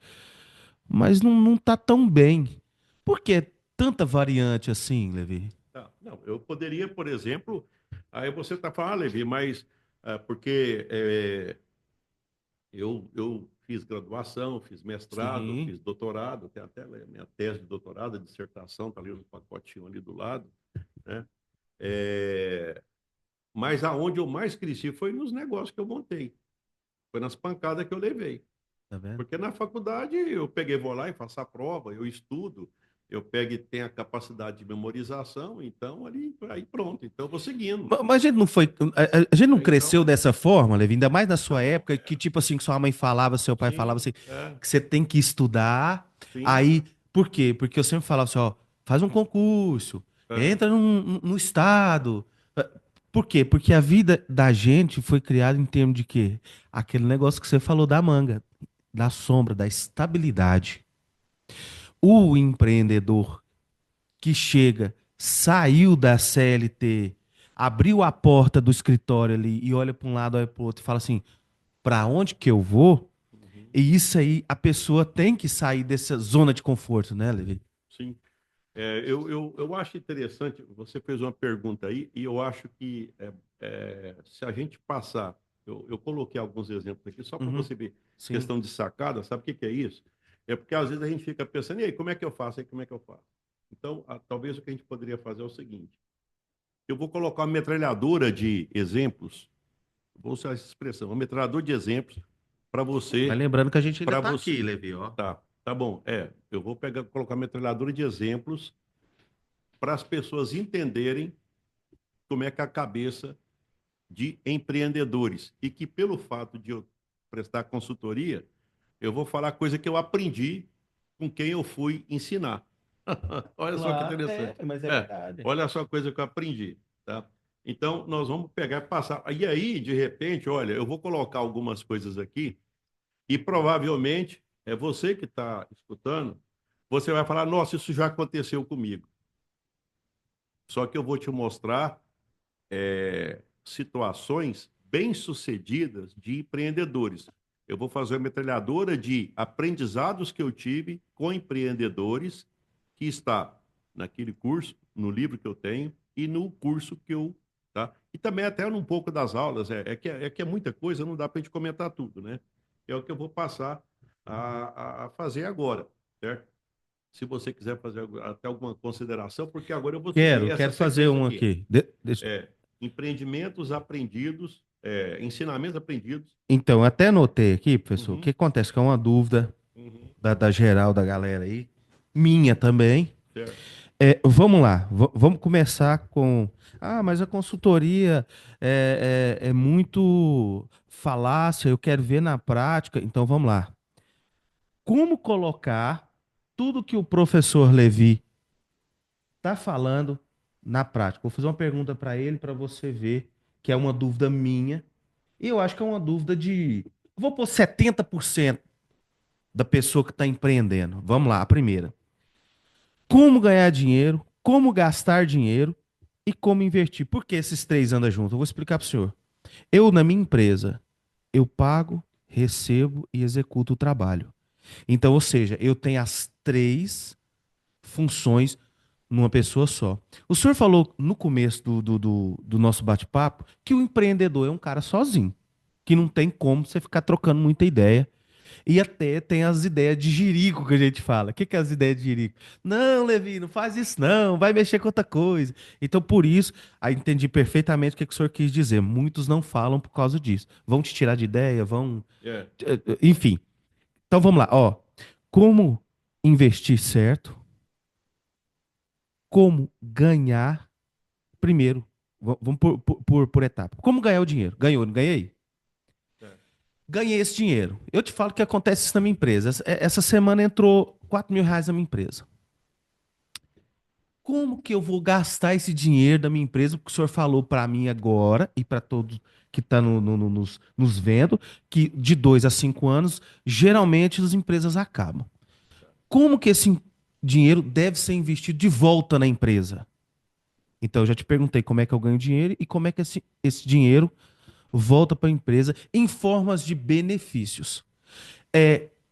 mas não tá tão bem. Por que tanta variante assim, Levi? Tá, não, eu poderia, por exemplo, aí você está falando, Levi, mas porque eu fiz graduação, fiz mestrado, Sim. fiz doutorado, tem até minha tese de doutorado, a dissertação, está ali no pacotinho ali do lado, né? É, mas aonde eu mais cresci foi nos negócios que eu montei, foi nas pancadas que eu levei. Tá vendo? Porque na faculdade eu peguei, vou lá e faço a prova, eu estudo, eu pego e tenho a capacidade de memorização, então ali, aí pronto, então eu vou seguindo. Mas a gente não foi, a gente não Então, cresceu dessa forma, Levi, ainda mais na tá sua bom, época, que tipo assim, que sua mãe falava, seu pai falava sim, assim, que você tem que estudar. sim, Aí, por quê? Porque eu sempre falava assim, ó, faz um concurso, é, entra no estado. Por quê? Porque a vida da gente foi criada em termos de quê? Aquele negócio que você falou da manga, da sombra, da estabilidade. O empreendedor que chega, saiu da CLT, abriu a porta do escritório ali e olha para um lado, olha para o outro e fala assim: para onde que eu vou? uhum, E isso aí, a pessoa tem que sair dessa zona de conforto, né, Levi? sim. Eu acho interessante, você fez uma pergunta aí, e eu acho que se a gente passar, eu coloquei alguns exemplos aqui, só para Uhum, você ver, sim. questão de sacada, sabe o que que é isso? É porque às vezes a gente fica pensando, e aí, como é que eu faço? E aí, como é que eu faço? Então, talvez o que a gente poderia fazer é o seguinte, eu vou colocar uma metralhadora de exemplos, vou usar essa expressão, uma metralhadora de exemplos Mas lembrando que a gente ainda para tá você, aqui, Levi, ó. tá bom, eu vou pegar, colocar uma metralhadora de exemplos para as pessoas entenderem como é que é a cabeça de empreendedores e que pelo fato de eu prestar consultoria, eu vou falar coisa que eu aprendi com quem eu fui ensinar. Olha só que Claro, interessante. mas é verdade. Olha só a coisa que eu aprendi, tá? Então, nós vamos pegar e passar. E aí, de repente, olha, eu vou colocar algumas coisas aqui e provavelmente é você que está escutando, você vai falar, nossa, isso já aconteceu comigo. Só que eu vou te mostrar situações bem-sucedidas de empreendedores. Eu vou fazer uma metralhadora de aprendizados que eu tive com empreendedores, que está naquele curso, no livro que eu tenho e no curso que eu. Tá? E também até um pouco das aulas, é que é muita coisa, não dá para a gente comentar tudo, né? É o que eu vou passar a fazer agora, certo? Se você quiser fazer até alguma consideração, porque agora eu vou seguir essa Quero fazer sequência um aqui. aqui. É, empreendimentos aprendidos, ensinamentos aprendidos. Então, eu até anotei aqui, professor, o que Uhum, acontece, que é uma dúvida uhum, da geral da galera aí, minha também. certo. Vamos lá, vamos começar com. Ah, mas a consultoria é muito falácia, eu quero ver na prática. Então vamos lá. Como colocar tudo que o professor Levi está falando na prática? Vou fazer uma pergunta para ele para você ver, que é uma dúvida minha. E eu acho que é uma dúvida de. Vou pôr 70%. da pessoa que está empreendendo. Vamos lá, a primeira. Como ganhar dinheiro, como gastar dinheiro e como investir. Por que esses três andam juntos? Eu vou explicar para o senhor. Eu, na minha empresa, eu pago, recebo e executo o trabalho. Então, ou seja, eu tenho as três funções numa pessoa só. O senhor falou no começo do nosso bate-papo que o empreendedor é um cara sozinho, que não tem como você ficar trocando muita ideia. E até tem as ideias de jirico que a gente fala. O que que é as ideias de jirico? Não, Levi, não faz isso não, vai mexer com outra coisa. Então, por isso, aí entendi perfeitamente o que que o senhor quis dizer. Muitos não falam por causa disso. Vão te tirar de ideia, vão... É, Enfim. Então, vamos lá. Ó, como investir certo, como ganhar primeiro. Vamos por etapa. Como ganhar o dinheiro? Ganhou, não ganhei? é. Ganhei esse dinheiro. Eu te falo que acontece isso na minha empresa. Essa semana entrou R$ 4.000 na minha empresa. Como que eu vou gastar esse dinheiro da minha empresa? Porque o senhor falou para mim agora e para todos que estão nos vendo que de 2 a 5 anos, geralmente as empresas acabam. Como que esse dinheiro deve ser investido de volta na empresa? Então, eu já te perguntei como é que eu ganho dinheiro e como é que esse dinheiro volta para a empresa em formas de benefícios.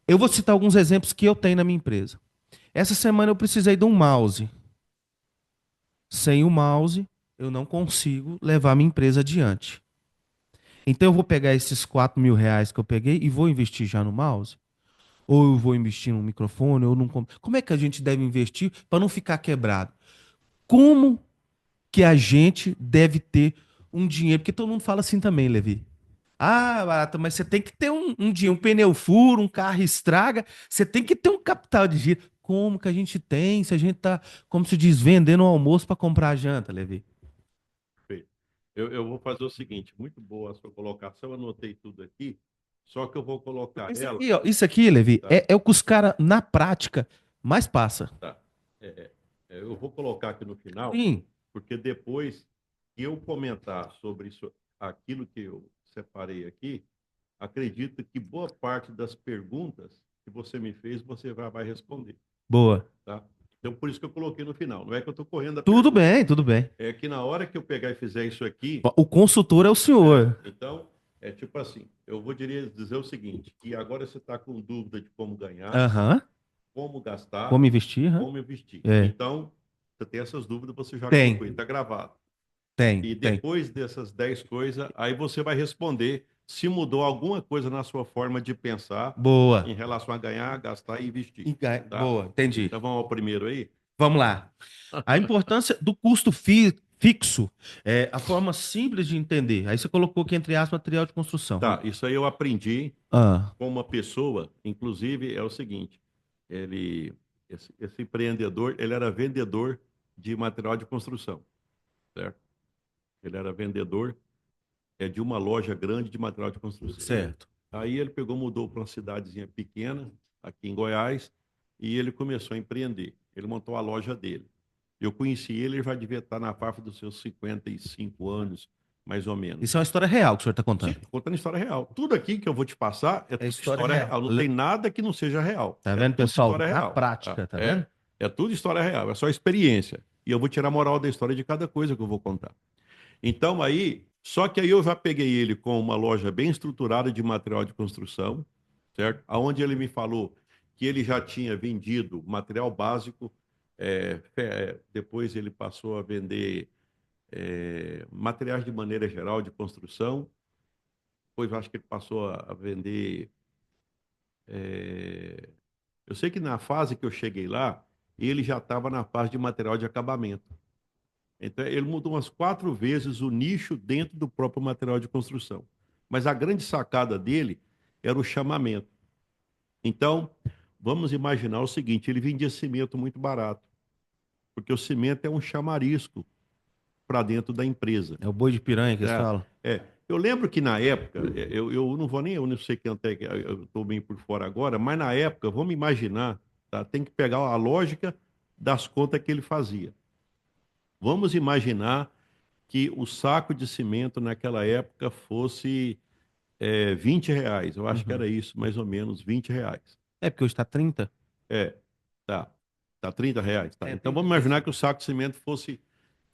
Eu vou citar alguns exemplos que eu tenho na minha empresa. Essa semana eu precisei de um mouse. Sem o mouse, eu não consigo levar a minha empresa adiante. Então, eu vou pegar esses R$ 4.000 que eu peguei e vou investir já no mouse? Ou eu vou investir num microfone, ou num... Como é que a gente deve investir para não ficar quebrado? Como que a gente deve ter um dinheiro? Porque todo mundo fala assim também, Levi. Ah, Barata, mas você tem que ter um dinheiro, um pneu fura, um carro estraga, você tem que ter um capital de giro. Como que a gente tem, se a gente tá, como se diz, vendendo o almoço para comprar a janta, Levi? Perfeito. Eu vou fazer o seguinte, muito boa a sua colocação, anotei tudo aqui, só que eu vou colocar Isso ela, aqui, ó, isso aqui, Levi, tá? é o que os caras, na prática, mais passa. Tá. É, eu vou colocar aqui no final, Sim, porque depois que eu comentar sobre isso, aquilo que eu separei aqui, acredito que boa parte das perguntas que você me fez, você vai responder, boa. tá? Então, por isso que eu coloquei no final. Não é que eu estou correndo a Tudo pergunta. bem, tudo bem. É que na hora que eu pegar e fizer isso aqui, O consultor é o senhor. então, é tipo assim, eu vou dizer o seguinte, que agora você está com dúvida de como ganhar, Aham. como gastar, Como investir? Aham. como investir. É. Então, você tem essas dúvidas, você já colocou, Tem, está gravado. tem, E tem. depois dessas 10 coisas, aí você vai responder se mudou alguma coisa na sua forma de pensar Boa. em relação a ganhar, gastar e investir, tá? Boa, entendi. Então vamos ao primeiro aí? Vamos lá. A importância do custo fixo é a forma simples de entender. Aí você colocou que, entre aspas, material de construção. Tá, isso aí eu aprendi Ah, com uma pessoa, inclusive é o seguinte, ele, esse empreendedor, ele era vendedor de material de construção, certo? Ele era vendedor de uma loja grande de material de construção. certo. Aí ele pegou, mudou para uma cidadezinha pequena, aqui em Goiás, e ele começou a empreender. Ele montou a loja dele. Eu conheci ele, ele já devia estar na faixa dos seus 55 anos, mais ou menos. Isso é uma história real que o senhor está Sim, contando. contando história real. Tudo aqui que eu vou te passar é É tudo história história real. real. Não tem nada que não seja real. Tá É vendo, tudo pessoal? história Na real. Tá? prática, tá vendo? É tudo história real. É só experiência. E eu vou tirar a moral da história de cada coisa que eu vou contar. Então aí, só que aí eu já peguei ele com uma loja bem estruturada de material de construção, certo? Aonde ele me falou que ele já tinha vendido material básico, depois ele passou a vender materiais de maneira geral de construção, depois eu acho que ele passou a vender. é, Eu sei que na fase que eu cheguei lá, ele já estava na fase de material de acabamento. Então, ele mudou umas 4 vezes o nicho dentro do próprio material de construção. Mas a grande sacada dele era o chamamento. Então, vamos imaginar o seguinte: ele vendia cimento muito barato, porque o cimento é um chamarisco para dentro da empresa. É o boi de piranha que eles É, falam. Eu lembro que na época, eu não vou nem, eu não sei quem até, eu estou bem por fora agora, mas na época, vamos imaginar, tá? Tem que pegar a lógica das contas que ele fazia. Vamos imaginar que o saco de cimento naquela época fosse R$ 20. Eu acho que Uhum. era isso, mais ou menos, R$ 20. É porque hoje tá 30. É, tá. Tá R$ 30, tá. É, Então 30, vamos imaginar 35. que o saco de cimento fosse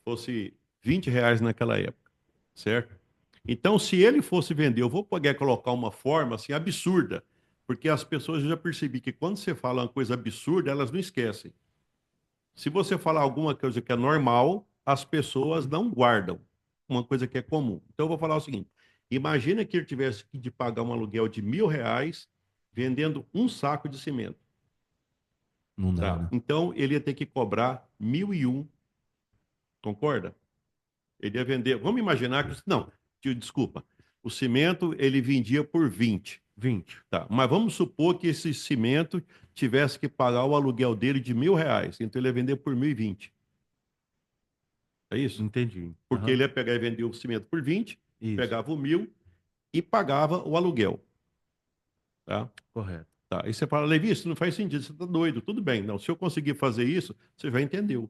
R$ 20 naquela época, certo? Então, se ele fosse vender, eu vou poder colocar uma forma assim absurda, porque as pessoas, eu já percebi que quando você fala uma coisa absurda, elas não esquecem. Se você falar alguma coisa que é normal, as pessoas não guardam uma coisa que é comum. Então, eu vou falar o seguinte: imagina que ele tivesse que de pagar um aluguel de R$ 1.000 vendendo um saco de cimento. Não dá, Tá? né? Então, ele ia ter que cobrar 1.001, concorda? Ele ia vender. Vamos imaginar que. Não, desculpa. O cimento ele vendia por 20. 20. Tá. Mas vamos supor que esse cimento tivesse que pagar o aluguel dele de R$ 1.000. Então ele ia vender por 1.020. É isso? Entendi. Porque Aham. ele ia pegar e vender o cimento por 20, Isso, pegava o 1.000 e pagava o aluguel. Tá? correto. Tá. Aí você fala, Levi, isso não faz sentido, você está doido. Tudo bem. Não, se eu conseguir fazer isso, você já entendeu.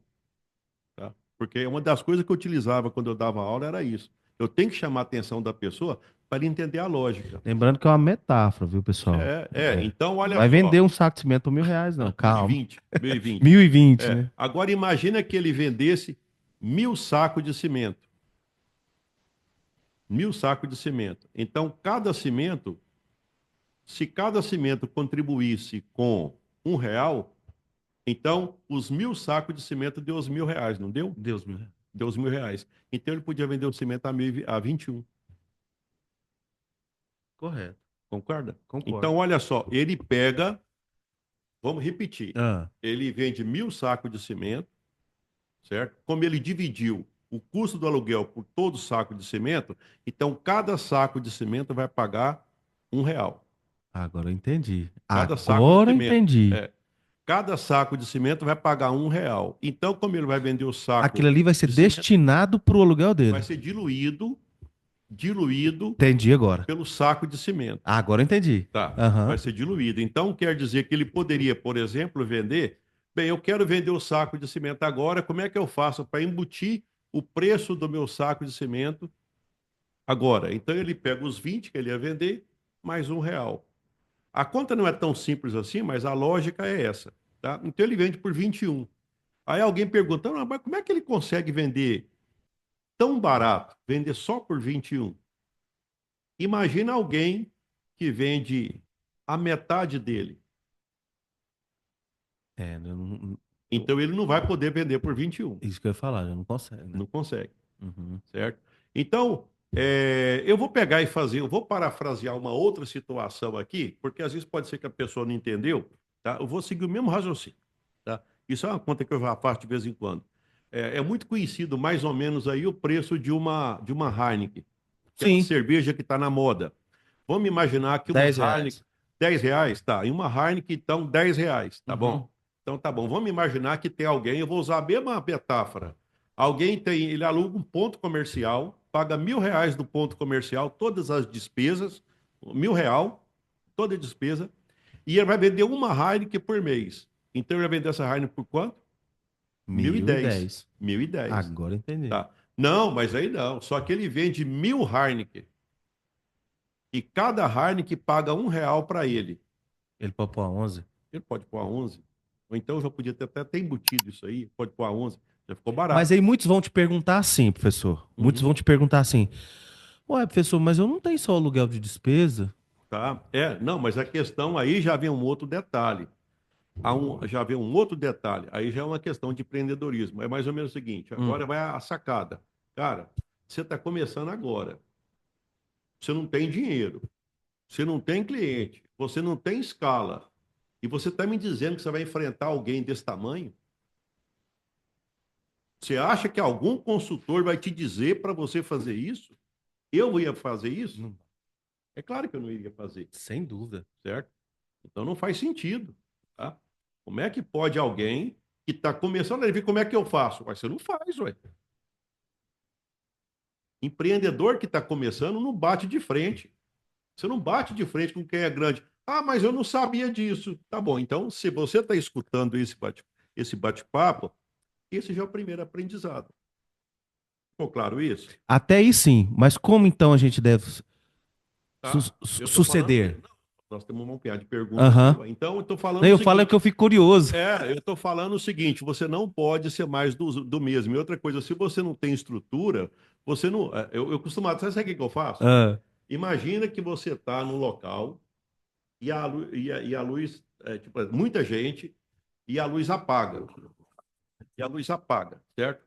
Tá? Porque uma das coisas que eu utilizava quando eu dava aula era isso. Eu tenho que chamar a atenção da pessoa para ele entender a lógica. Lembrando que é uma metáfora, viu, pessoal? É. Então Não olha vai vender só, um saco de cimento por R$ 1.000, não. Calma. 1020, 1020. 1020, né? Agora imagina que ele vendesse 1.000 sacos de cimento. 1.000 sacos de cimento. Então, se cada cimento contribuísse com R$ 1, então os 1.000 sacos de cimento deu os R$ 1.000, não deu? Deus me livre. Deu os R$ 1.000. Então ele podia vender o cimento a 21. Correto. Concorda? Concordo. Então, olha só, ele pega, vamos repetir, Ah, ele vende 1.000 sacos de cimento, certo? Como ele dividiu o custo do aluguel por todo saco de cimento, então cada saco de cimento vai pagar R$ 1. agora eu entendi. Cada saco de Agora eu cimento. entendi. É. Cada saco de cimento vai pagar R$ 1. Então, como ele vai vender o Aquilo saco ali vai ser de cimento, destinado pro aluguel vai dele. ser diluído Entendi agora. pelo saco de cimento. Agora eu entendi. Tá, vai Aham. ser diluído. Então, quer dizer que ele poderia, por exemplo, vender. Bem, eu quero vender o saco de cimento agora, como é que eu faço para embutir o preço do meu saco de cimento agora? Então, ele pega os 20 que ele ia vender, mais R$ 1. A conta não é tão simples assim, mas a lógica é essa. Tá? Então, ele vende por 21. Aí alguém pergunta, "Não, mas como é que ele consegue vender tão barato, vender só por 21? Imagina alguém que vende a metade dele. É, Então ele não vai poder vender por 21. isso que eu ia falar, já não consegue, né? Não consegue, Uhum. certo? Então, eu vou pegar e fazer, eu vou parafrasear uma outra situação aqui, porque às vezes pode ser que a pessoa não entendeu, tá? Eu vou seguir o mesmo raciocínio, tá? Isso é uma conta que eu já faço de vez em quando. É muito conhecido mais ou menos aí o preço de uma Heineken, que é uma Sim, cerveja que está na moda. Vamos imaginar que uma Heineken, R$ 10. R$ 10, tá? E uma Heineken, então, R$ 10, tá Uhum. bom? Então tá bom. Vamos imaginar que tem alguém, eu vou usar a mesma metáfora. Alguém tem, ele aluga um ponto comercial, paga R$ 1.000 do ponto comercial, todas as despesas, R$ 1.000, toda a despesa, e ele vai vender uma Heineken por mês. Então ele vai vender essa Heineken por quanto? 1.010. 1.010. 1.010. Agora eu entendi. Tá. Não, mas aí não. Só que ele vende 1.000 Heineken. E cada Heineken paga R$ 1 para ele. Ele pode pôr a 11. Ele pode pôr a 11. Ou então já podia ter até embutido isso aí. Pode pôr a 11. Já ficou Mas barato. aí muitos vão te perguntar assim, professor. Muitos Uhum. vão te perguntar assim: ué, professor, mas eu não tenho só aluguel de despesa? Tá? Não, mas a questão aí já vem um outro detalhe. Já vem um outro detalhe. Aí já é uma questão de empreendedorismo. É mais ou menos o seguinte: Hum, agora vai a sacada. Cara, você está começando agora. Você não tem dinheiro. Você não tem cliente. Você não tem escala. E você está me dizendo que você vai enfrentar alguém desse tamanho? Você acha que algum consultor vai te dizer para você fazer isso? Eu ia fazer isso? não- É claro que eu não iria fazer, sem dúvida. certo? Então não faz sentido, tá? Como é que pode alguém que está começando a ver como é que eu faço? Mas você não faz, ué. Empreendedor que está começando não bate de frente. Você não bate de frente com quem é grande. Ah, mas eu não sabia disso. Tá bom, então se você está escutando esse bate-papo, esse já é o primeiro aprendizado. Ficou claro isso? Até aí sim, mas como então a gente deve Tá? Eu estou falando suceder? isso. Nós temos uma piada de perguntas. Aham. Então, eu estou falando Não, o eu falo é seguinte. que eu fico curioso. Eu estou falando o seguinte: você não pode ser mais do mesmo. E outra coisa, se você não tem estrutura, você não. Eu costumo. Sabe o que eu faço? Ah, Imagina que você está no local e a luz, tipo, muita gente, e a luz apaga. E a luz apaga, certo?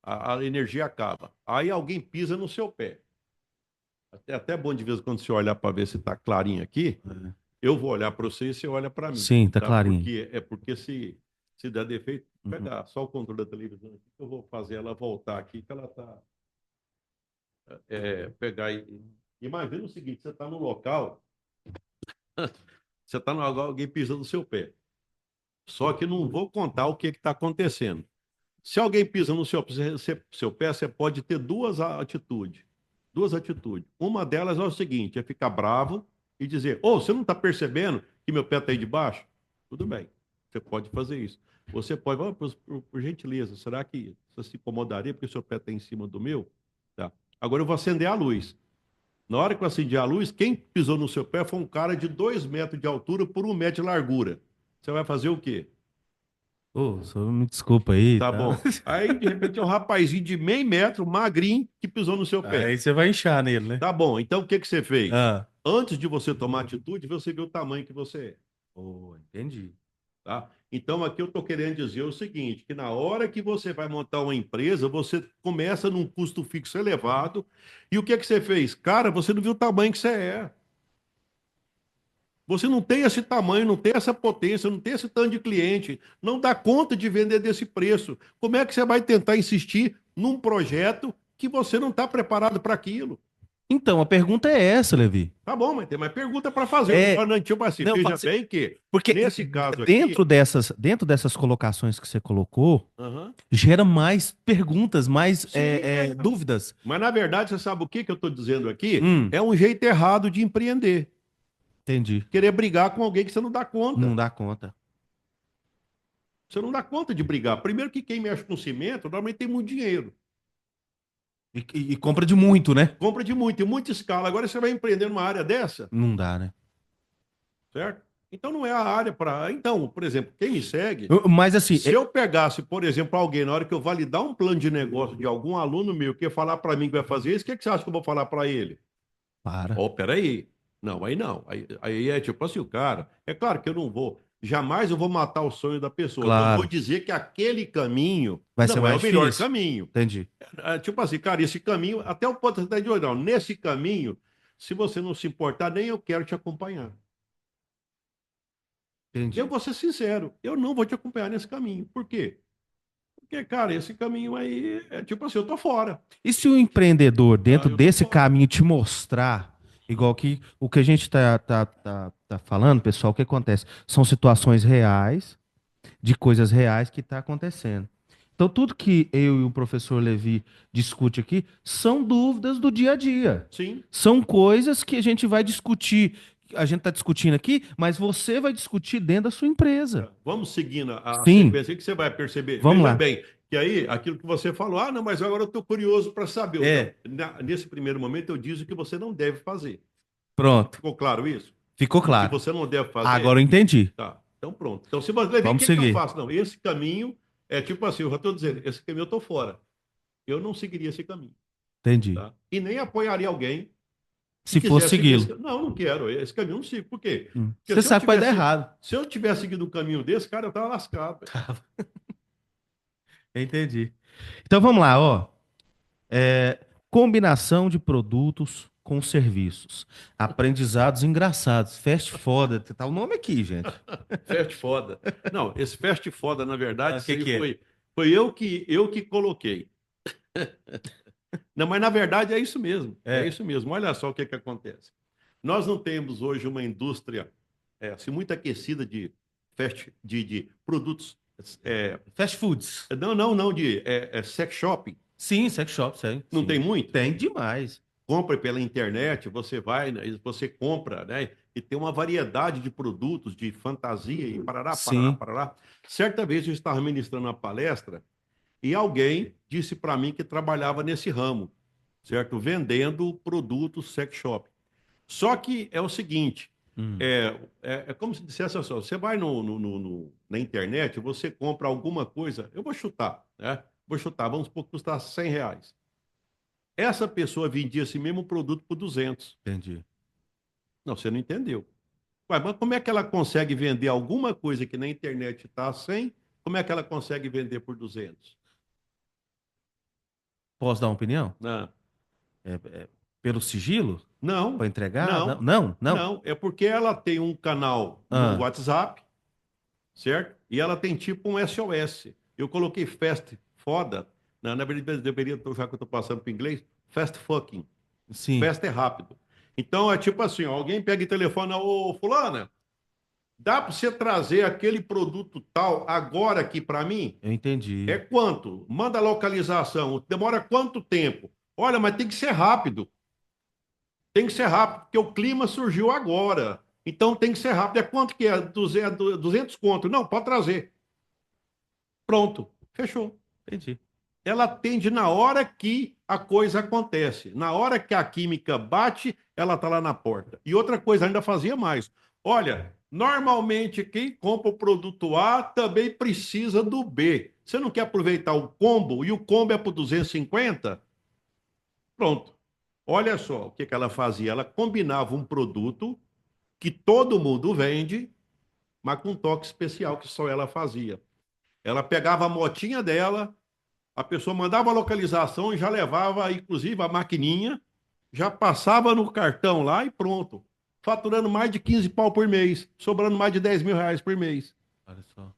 A energia acaba. Aí alguém pisa no seu pé. Até bom de vez em quando você olhar para ver se está clarinho aqui. Eu vou olhar para você e você olha para mim. sim, tá Tá? clarinho. Porque se der defeito, Uhum. pegar só o controle da televisão aqui, que eu vou fazer ela voltar aqui, que ela está. Pegar e. Imagina o seguinte: você está no local, você está no local, alguém pisa no seu pé. Só que não vou contar o que está acontecendo. Se alguém pisa no seu pé, você pode ter duas atitudes. Duas atitudes. Uma delas é o seguinte: é ficar bravo e dizer: Ô, você não está percebendo que meu pé está aí de baixo? Tudo bem, você pode fazer isso. Você pode, por gentileza, será que você se incomodaria porque o seu pé está em cima do meu? Tá. Agora eu vou acender a luz. Na hora que eu acendi a luz, quem pisou no seu pé foi um cara de 2 metros de altura por 1 metro de largura. Você vai fazer o quê? Ô, só me desculpa aí, Tá tá? bom. Aí, de repente, é um rapazinho de meio metro, magrinho, que pisou no seu pé. Aí você vai inchar nele, né? Tá bom. Então, o que que você fez? Ah, Antes de você tomar atitude, você viu o tamanho que você é. oh, entendi. Tá? Então, aqui eu estou querendo dizer o seguinte, que na hora que você vai montar uma empresa, você começa num custo fixo elevado. E o que que você fez? Cara, você não viu o tamanho que você é. Você não tem esse tamanho, não tem essa potência, não tem esse tanto de cliente, não dá conta de vender desse preço. Como é que você vai tentar insistir num projeto que você não está preparado para aquilo? Então, a pergunta é essa, Levi. Tá bom, mas tem mais pergunta para fazer. Eu tô É, falando, tipo assim, não, veja bem que, porque nesse caso aqui, dentro dessas colocações que você colocou, aham, gera mais perguntas, mais sim, não. dúvidas. Mas na verdade, você sabe o que que eu estou dizendo aqui? Hum, É um jeito errado de empreender. entendi. Querer brigar com alguém que você não dá Não conta. dá conta. Você não dá conta de brigar. Primeiro que quem mexe com cimento, normalmente tem muito dinheiro. E compra de muito, né? Compra de muito, em muita escala. Agora você vai empreender numa área dessa, Não dá, né? certo? Então não é a área para. Então, por exemplo, quem me segue, Mas assim, se eu pegasse, por exemplo, alguém, na hora que eu validar um plano de negócio de algum aluno meu que ia falar para mim que vai fazer isso, o que, que você acha que eu vou falar para ele? para. Oh, peraí. Não, aí não. Aí é tipo assim, o cara. É claro que eu não vou. Jamais eu vou matar o sonho da pessoa. Eu vou Claro. dizer que aquele caminho Vai ser não é mais o melhor difícil. caminho. Entendi. Tipo assim, cara, esse caminho, até o ponto de olhar, nesse caminho, se você não se importar, nem eu quero te acompanhar. Eu Entendi. vou ser sincero, eu não vou te acompanhar nesse caminho. Por quê? Porque, cara, esse caminho aí é tipo assim, eu tô fora. E se o empreendedor, Tá? dentro Eu tô desse fora. caminho, te mostrar, igual que o que a gente tá falando, pessoal, o que acontece? São situações reais, de coisas reais que tá acontecendo. Então, tudo que eu e o professor Levi discute aqui são dúvidas do dia a dia. Sim. São coisas que a gente vai discutir. A gente está discutindo aqui, mas você vai discutir dentro da sua empresa. Vamos seguindo a Sim, sequência aí que você vai perceber. vamos Veja lá. bem, que aí, aquilo que você falou, não, mas agora eu estou curioso para saber. Então, É, nesse primeiro momento, eu disse o que você não deve fazer. pronto. Ficou claro isso? Ficou O que claro. você não deve Agora fazer? eu entendi. Tá. Então, pronto. Então, se você ver, o Vamos que que eu seguir. faço? Não, esse caminho é tipo assim, eu já estou dizendo, esse caminho eu estou fora. Eu não seguiria esse caminho. Entendi. Tá? E nem apoiaria alguém que Se for quiser seguir esse segui-lo. caminho. Não, não quero. Esse caminho eu não sigo. Por quê? Porque Você sabe que vai dar errado. se eu tivesse seguido um caminho desse, cara, eu tava lascado. Velho. Entendi. Então vamos lá, ó. Combinação de produtos com serviços. Aprendizados engraçados. Fast foda. Tá o nome aqui, gente. Fast foda. Não, esse fast foda, na verdade, O isso que aí que é? foi eu que coloquei. Não, mas na verdade é isso mesmo. É É. isso mesmo. Olha só o que que acontece. Nós não temos hoje uma indústria assim, muito aquecida de produtos. é, Fast foods. não, de sex shopping. Sim, sex shop, sim. Não tem Sim. muito? Tem demais. Compra pela internet, você vai, né, você compra, né? E tem uma variedade de produtos de fantasia e parará, parará, Sim. parará. Certa vez eu estava ministrando uma palestra e alguém disse para mim que trabalhava nesse ramo, certo? Vendendo produtos sex shop. Só que é o seguinte, Hum, É como se dissesse assim, ó, você vai na internet, você compra alguma coisa, eu vou chutar, né? Vou chutar, vamos supor que custa R$ 100. Essa pessoa vendia esse mesmo produto por 200. entendi. Não, você não entendeu. Ué, mas como é que ela consegue vender alguma coisa que na internet está a 100? Como é que ela consegue vender por 200? Posso dar uma opinião? Não, É, é pelo sigilo? não, Para entregar? Não, não, não, não. não. É porque ela tem um canal no Ah, WhatsApp, certo? E ela tem tipo um SOS. Eu coloquei fast foda, na verdade deveria, já que eu estou passando para inglês, fast fucking. sim, Fast é rápido. Então é tipo assim, ó, alguém pega e telefona, ô fulana, dá para você trazer aquele produto tal agora aqui para mim? eu É entendi. quanto? Manda a localização. Demora quanto tempo? Olha, mas tem que ser rápido. Tem que ser rápido, porque o clima surgiu agora. Então tem que ser rápido. É quanto que é? 200 conto. Não, pode trazer. Pronto. Fechou. Entendi. Ela atende na hora que a coisa acontece. Na hora que a química bate, ela está lá na porta. E outra coisa, ainda fazia mais. Olha, normalmente quem compra o produto A também precisa do B. Você não quer aproveitar o combo e o combo é por 250? Pronto. Olha só o que ela fazia. Ela combinava um produto que todo mundo vende, mas com um toque especial que só ela fazia. Ela pegava a motinha dela, a pessoa mandava a localização e já levava, inclusive, a maquininha, já passava no cartão lá e pronto. Faturando mais de 15 pau por mês, sobrando mais de R$ 10.000 por mês. Olha só.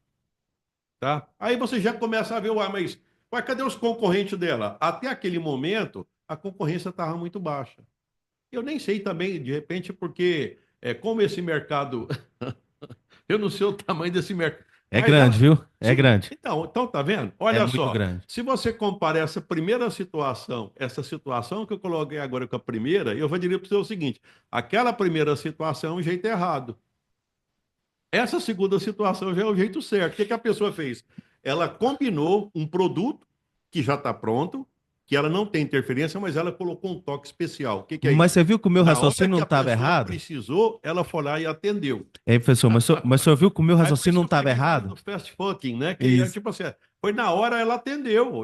Tá? Aí você já começa a ver, ué, cadê os concorrentes dela? Até aquele momento, a concorrência estava muito baixa. Eu nem sei também, de repente, porque como esse mercado, eu não sei o tamanho desse mercado, É mas grande, ela, viu? É sim, grande. então tá vendo? É Olha muito só, grande. se você compara essa situação que eu coloquei agora com a primeira, eu vou dizer para você o seguinte: aquela primeira situação é um jeito errado. Essa segunda situação já é o jeito certo. O que que a pessoa fez? Ela combinou um produto que já está pronto, que ela não tem interferência, mas ela colocou um toque especial. O que que é Mas isso? você viu que o meu Na hora raciocínio que não a estava pessoa errado? precisou, ela foi lá e atendeu. É, professor, mas o senhor viu que o meu Aí por raciocínio isso não que eu estava peguei e falei errado? do fast fucking, né? Que é Isso. tipo assim, foi na hora ela atendeu.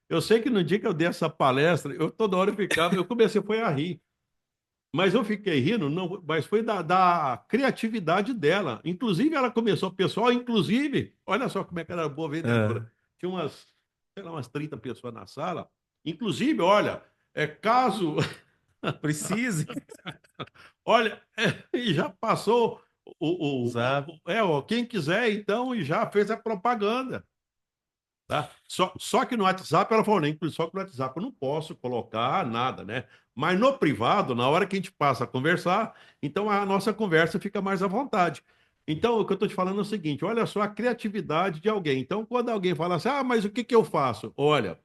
Eu sei que no dia que eu dei essa palestra, eu toda hora eu ficava, eu comecei foi a rir. Mas eu fiquei rindo, não, mas foi da criatividade dela. Inclusive, ela começou, pessoal, inclusive, olha só como é que ela era boa Ah, vendedora. Tinha sei lá, umas 30 pessoas na sala. Inclusive, olha, caso, precise. olha, e já passou Sabe? quem quiser, então, e já fez a propaganda. Tá? Só que no WhatsApp ela falou, né? Só que no WhatsApp eu não posso colocar nada, né? Mas no privado, na hora que a gente passa a conversar, então a nossa conversa fica mais à vontade. Então, o que eu estou te falando é o seguinte: olha só a criatividade de alguém. Então, quando alguém fala assim, mas o que que eu faço? Olha,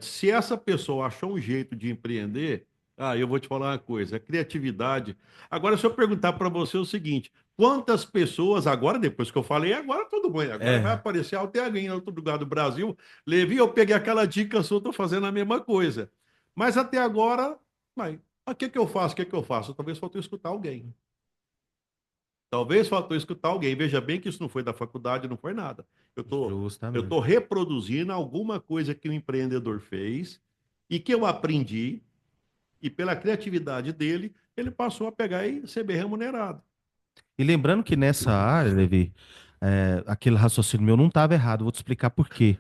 se essa pessoa achou um jeito de empreender, eu vou te falar uma coisa, é criatividade. Agora, se eu perguntar para você o seguinte, quantas pessoas, agora, depois que eu falei, agora tudo bem, agora vai É, aparecer até alguém em outro lugar do Brasil, Levi, eu peguei aquela dica sua, estou fazendo a mesma coisa. Mas até agora, o que que eu faço? O que que eu faço? Talvez faltou escutar alguém. Talvez faltou escutar alguém. Veja bem que isso não foi da faculdade, não foi nada. Eu tô justamente. reproduzindo alguma coisa que o empreendedor fez e que eu aprendi, e pela criatividade dele, ele passou a pegar e ser bem remunerado. E lembrando que nessa área, Levi, aquele raciocínio meu não estava errado. Vou te explicar por quê.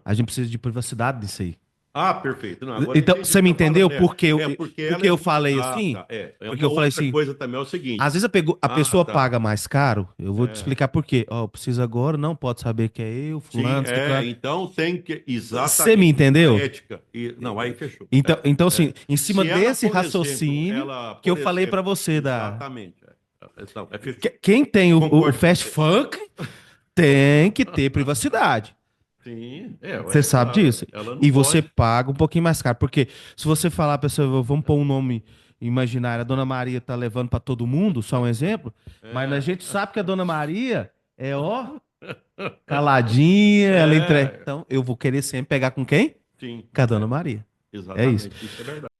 A gente precisa de privacidade disso aí. Ah, perfeito. Não, agora eu Então, entendi o você que me você fala. entendeu É porque por ela que é eu muito. falei Ah, assim? tá. É Porque uma eu falei outra assim, coisa também é o seguinte. às vezes a Ah, pessoa tá. paga mais caro, eu vou te É. explicar por quê. Ó, precisa agora, não pode saber que é eu, Sim, fulano, não sei o que lá. então tem que. Você me Exatamente. A entendeu? ética. Não, aí fechou. Então, assim, em cima Se ela, desse por exemplo, raciocínio que eu falei pra você exatamente. Não, fechou. quem tem o Concordo com fast você. funk tem que ter privacidade. Sim, Você sabe claro, disso? ela não E você pode. paga um pouquinho mais caro. Porque se você falar pra pessoa, vamos pôr um nome imaginário, a Dona Maria tá levando pra todo mundo, só um exemplo, mas a É, gente sabe que a Dona Maria ó, caladinha, ela entrega. é, Então, eu vou querer sempre pegar com quem? sim, Com a Dona Maria. É isso. exatamente, isso é verdade.